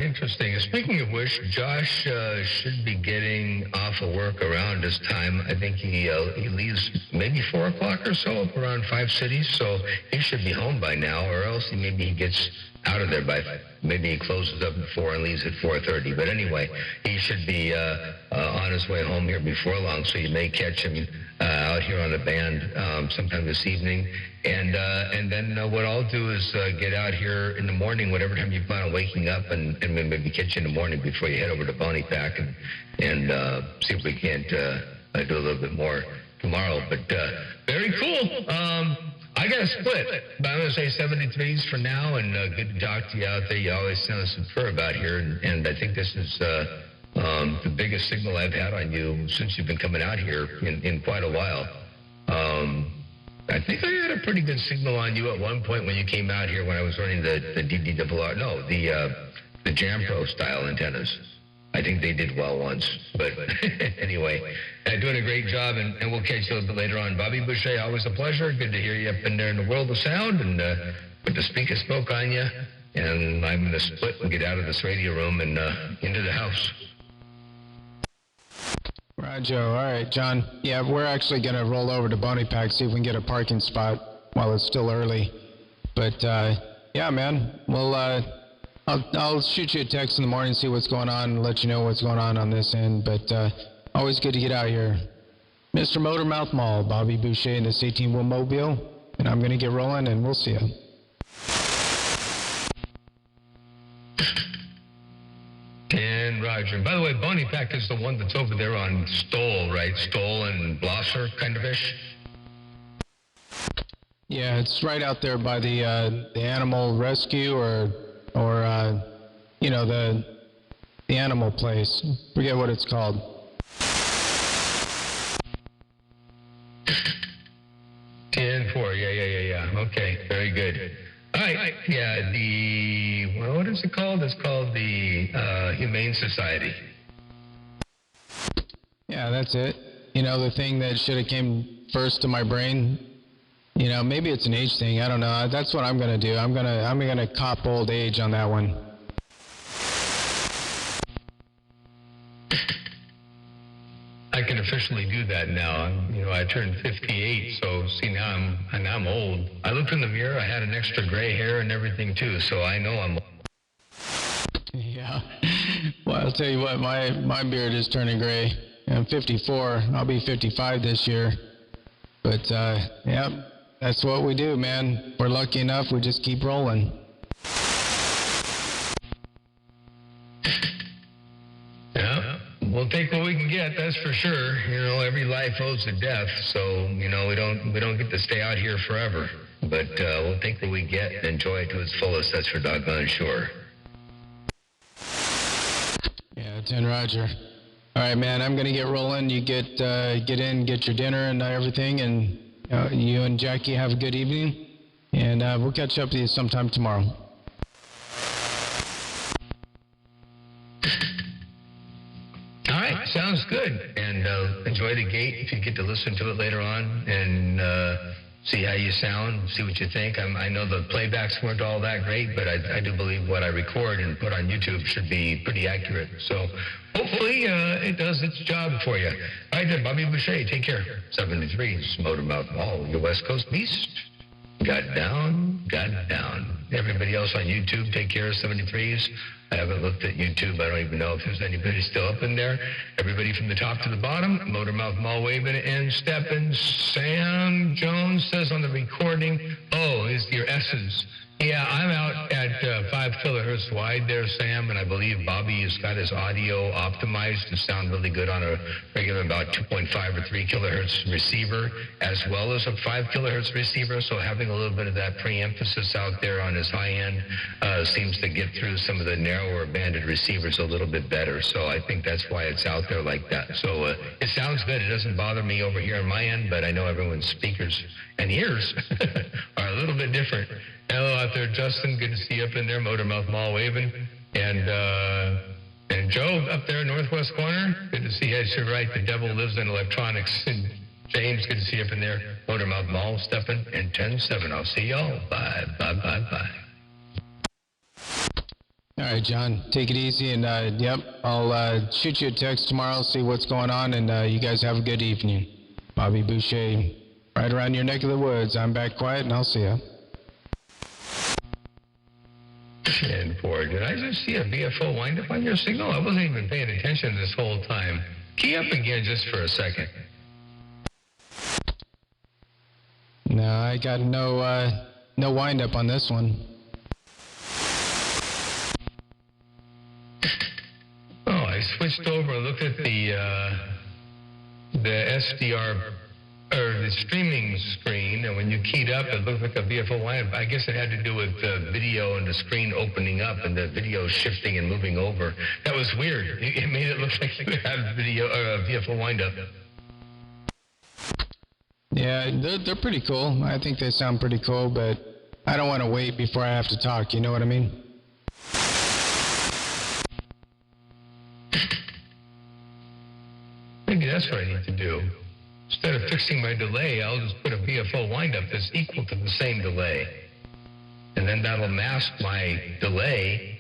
Interesting. Speaking of which, Josh should be getting off of work around this time. I think he leaves maybe 4 o'clock or so, up around 5 cities. So he should be home by now, or else maybe he gets out of there by, maybe he closes up at 4 and leaves at 4:30. But anyway, he should be on his way home here before long. So you may catch him out here on the band sometime this evening. And then what I'll do is get out here in the morning, whatever time you plan on waking up, and maybe catch you in the morning before you head over to Boney Pack and see if we can't do a little bit more tomorrow. But very cool. I got a split, but I'm going to say 73s for now, and good to talk to you out there. You always sound superb out here, and I think this is the biggest signal I've had on you since you've been coming out here in quite a while. I think I had a pretty good signal on you at one point when you came out here when I was running the DDRR, no, the Jam Pro style antennas. I think they did well once, but anyway, doing a great job, and we'll catch you a little bit later on. Bobby Boucher, always a pleasure. Good to hear you up in there in the world of sound, and put the speaker smoke on you, and I'm going to split and get out of this radio room and into the house. Right, Joe. All right, John. Yeah, we're actually going to roll over to Boney Pack, see if we can get a parking spot while it's still early. But, yeah, man, I'll shoot you a text in the morning, see what's going on, and let you know what's going on this end. But always good to get out here. Mr. Motormouth Mall, Bobby Boucher in this 18-wheel mobile, and I'm going to get rolling, and we'll see you. And Roger. And by the way, Boney Pack is the one that's over there on Stoll, right? Stoll and Blosser, kind of ish. Yeah, it's right out there by the animal rescue or you know, the animal place. Forget what it's called. it called? It's called the Humane Society. Yeah, that's it. You know, the thing that should have came first to my brain, you know, maybe it's an age thing. I don't know. That's what I'm going to do. I'm going to cop old age on that one. I can officially do that now. I turned 58, so see, now I'm old. I looked in the mirror, I had an extra gray hair and everything too, so I know I'm old. Yeah. Well, I'll tell you what, my beard is turning gray. I'm 54. I'll be 55 this year. But, yeah, that's what we do, man. We're lucky enough, we just keep rolling. Yeah. We'll take what we can get, that's for sure. Every life owes a death, so, we don't get to stay out here forever. But we'll take what we get and enjoy it to its fullest, that's for doggone sure. Yeah, 10 Roger. All right, man, I'm going to get rolling. You get in, get your dinner and everything, and you and Jackie have a good evening. And we'll catch up with you sometime tomorrow. All right, sounds good. And enjoy the gate if you get to listen to it later on and see how you sound, see what you think. I know the playbacks weren't all that great, but I do believe what I record and put on YouTube should be pretty accurate. So hopefully it does its job for you. All right, then, Bobby Boucher, take care. 73's Motormouth Mall, your West Coast beast. Got down. Everybody else on YouTube, take care of 73's. I haven't looked at YouTube. I don't even know if there's anybody still up in there. Everybody from the top to the bottom, Motormouth Mall waving and stepping. Sam Jones says on the recording, is your S's. Yeah, I'm out at 5 kilohertz wide there, Sam, and I believe Bobby has got his audio optimized to sound really good on a regular about 2.5 or 3 kilohertz receiver, as well as a 5 kilohertz receiver, so having a little bit of that pre-emphasis out there on his high end seems to get through some of the narrower banded receivers a little bit better, so I think that's why it's out there like that. So it sounds good. It doesn't bother me over here on my end, but I know everyone's speakers and ears are a little bit different. Hello out there, Justin. Good to see you up in there, Motormouth Mall waving. And Joe up there, northwest corner. Good to see you. You're right. The devil lives in electronics. And James, good to see you up in there, Motormouth Mall stepping. And 10-7. I'll see y'all. Bye. All right, John, take it easy. And, I'll shoot you a text tomorrow, see what's going on. And you guys have a good evening. Bobby Boucher, right around your neck of the woods. I'm back quiet, and I'll see you. And did I just see a VFO windup on your signal? I wasn't even paying attention this whole time. Key up again just for a second. No, I got no windup on this one. I switched over and looked at the SDR or the streaming screen, and when you keyed up, it looked like a VFO windup. I guess it had to do with the video and the screen opening up and the video shifting and moving over. That was weird. It made it look like you had a video or a VFO windup. Yeah, they're pretty cool. I think they sound pretty cool, but I don't want to wait before I have to talk. You know what I mean? Maybe that's what I need to do. Instead of fixing my delay, I'll just put a VFO windup that's equal to the same delay. And then that'll mask my delay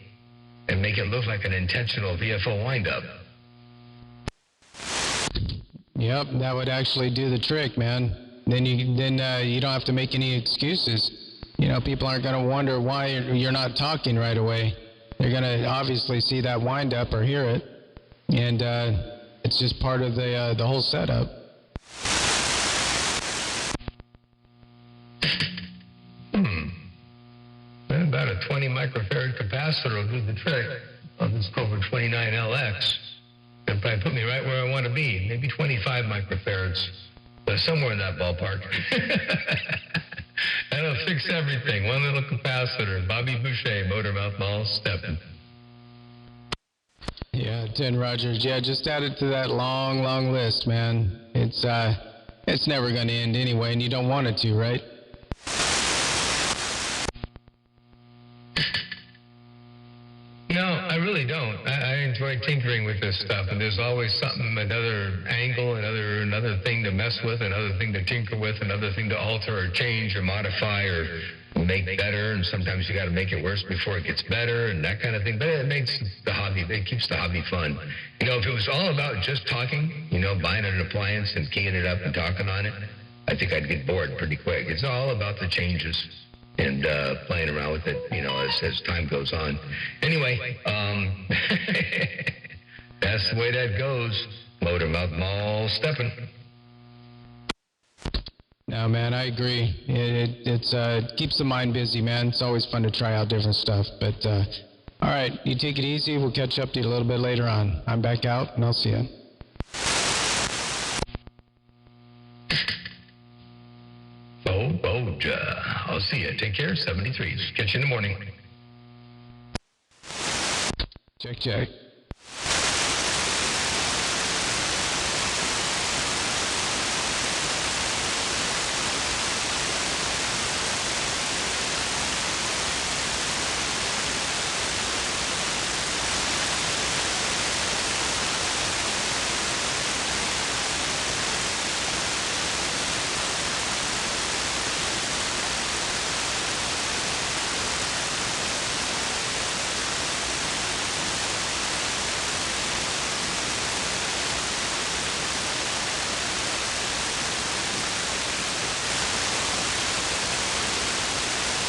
and make it look like an intentional VFO windup. Yep, that would actually do the trick, man. Then you don't have to make any excuses. People aren't going to wonder why you're not talking right away. They're going to obviously see that windup or hear it. And it's just part of the whole setup. About a 20 microfarad capacitor will do the trick on this Cobra 29LX. It'll probably put me right where I want to be, maybe 25 microfarads, but somewhere in that ballpark. That'll fix everything. One little capacitor. Bobby Boucher, Motormouth Mall, stepping. Yeah, 10 Rogers. Yeah, just add it to that long list, man. It's never going to end anyway, and you don't want it to, right? enjoy tinkering with this stuff, and there's always something, another angle, another thing to mess with, another thing to tinker with, another thing to alter or change or modify or make better. And sometimes you got to make it worse before it gets better, and that kind of thing. But it makes the hobby, it keeps the hobby fun. You know, if it was all about just talking, you know, buying an appliance and keying it up and talking on it, I think I'd get bored pretty quick. It's all about the changes and playing around with it, you know, as time goes on. Anyway, that's the way that goes. Motormouth Mall stepping. No, man, I agree. It keeps the mind busy, man. It's always fun to try out different stuff. But, all right, you take it easy. We'll catch up to you a little bit later on. I'm back out, and I'll see you. I'll see you. Take care. 73s. Catch you in the morning. Check.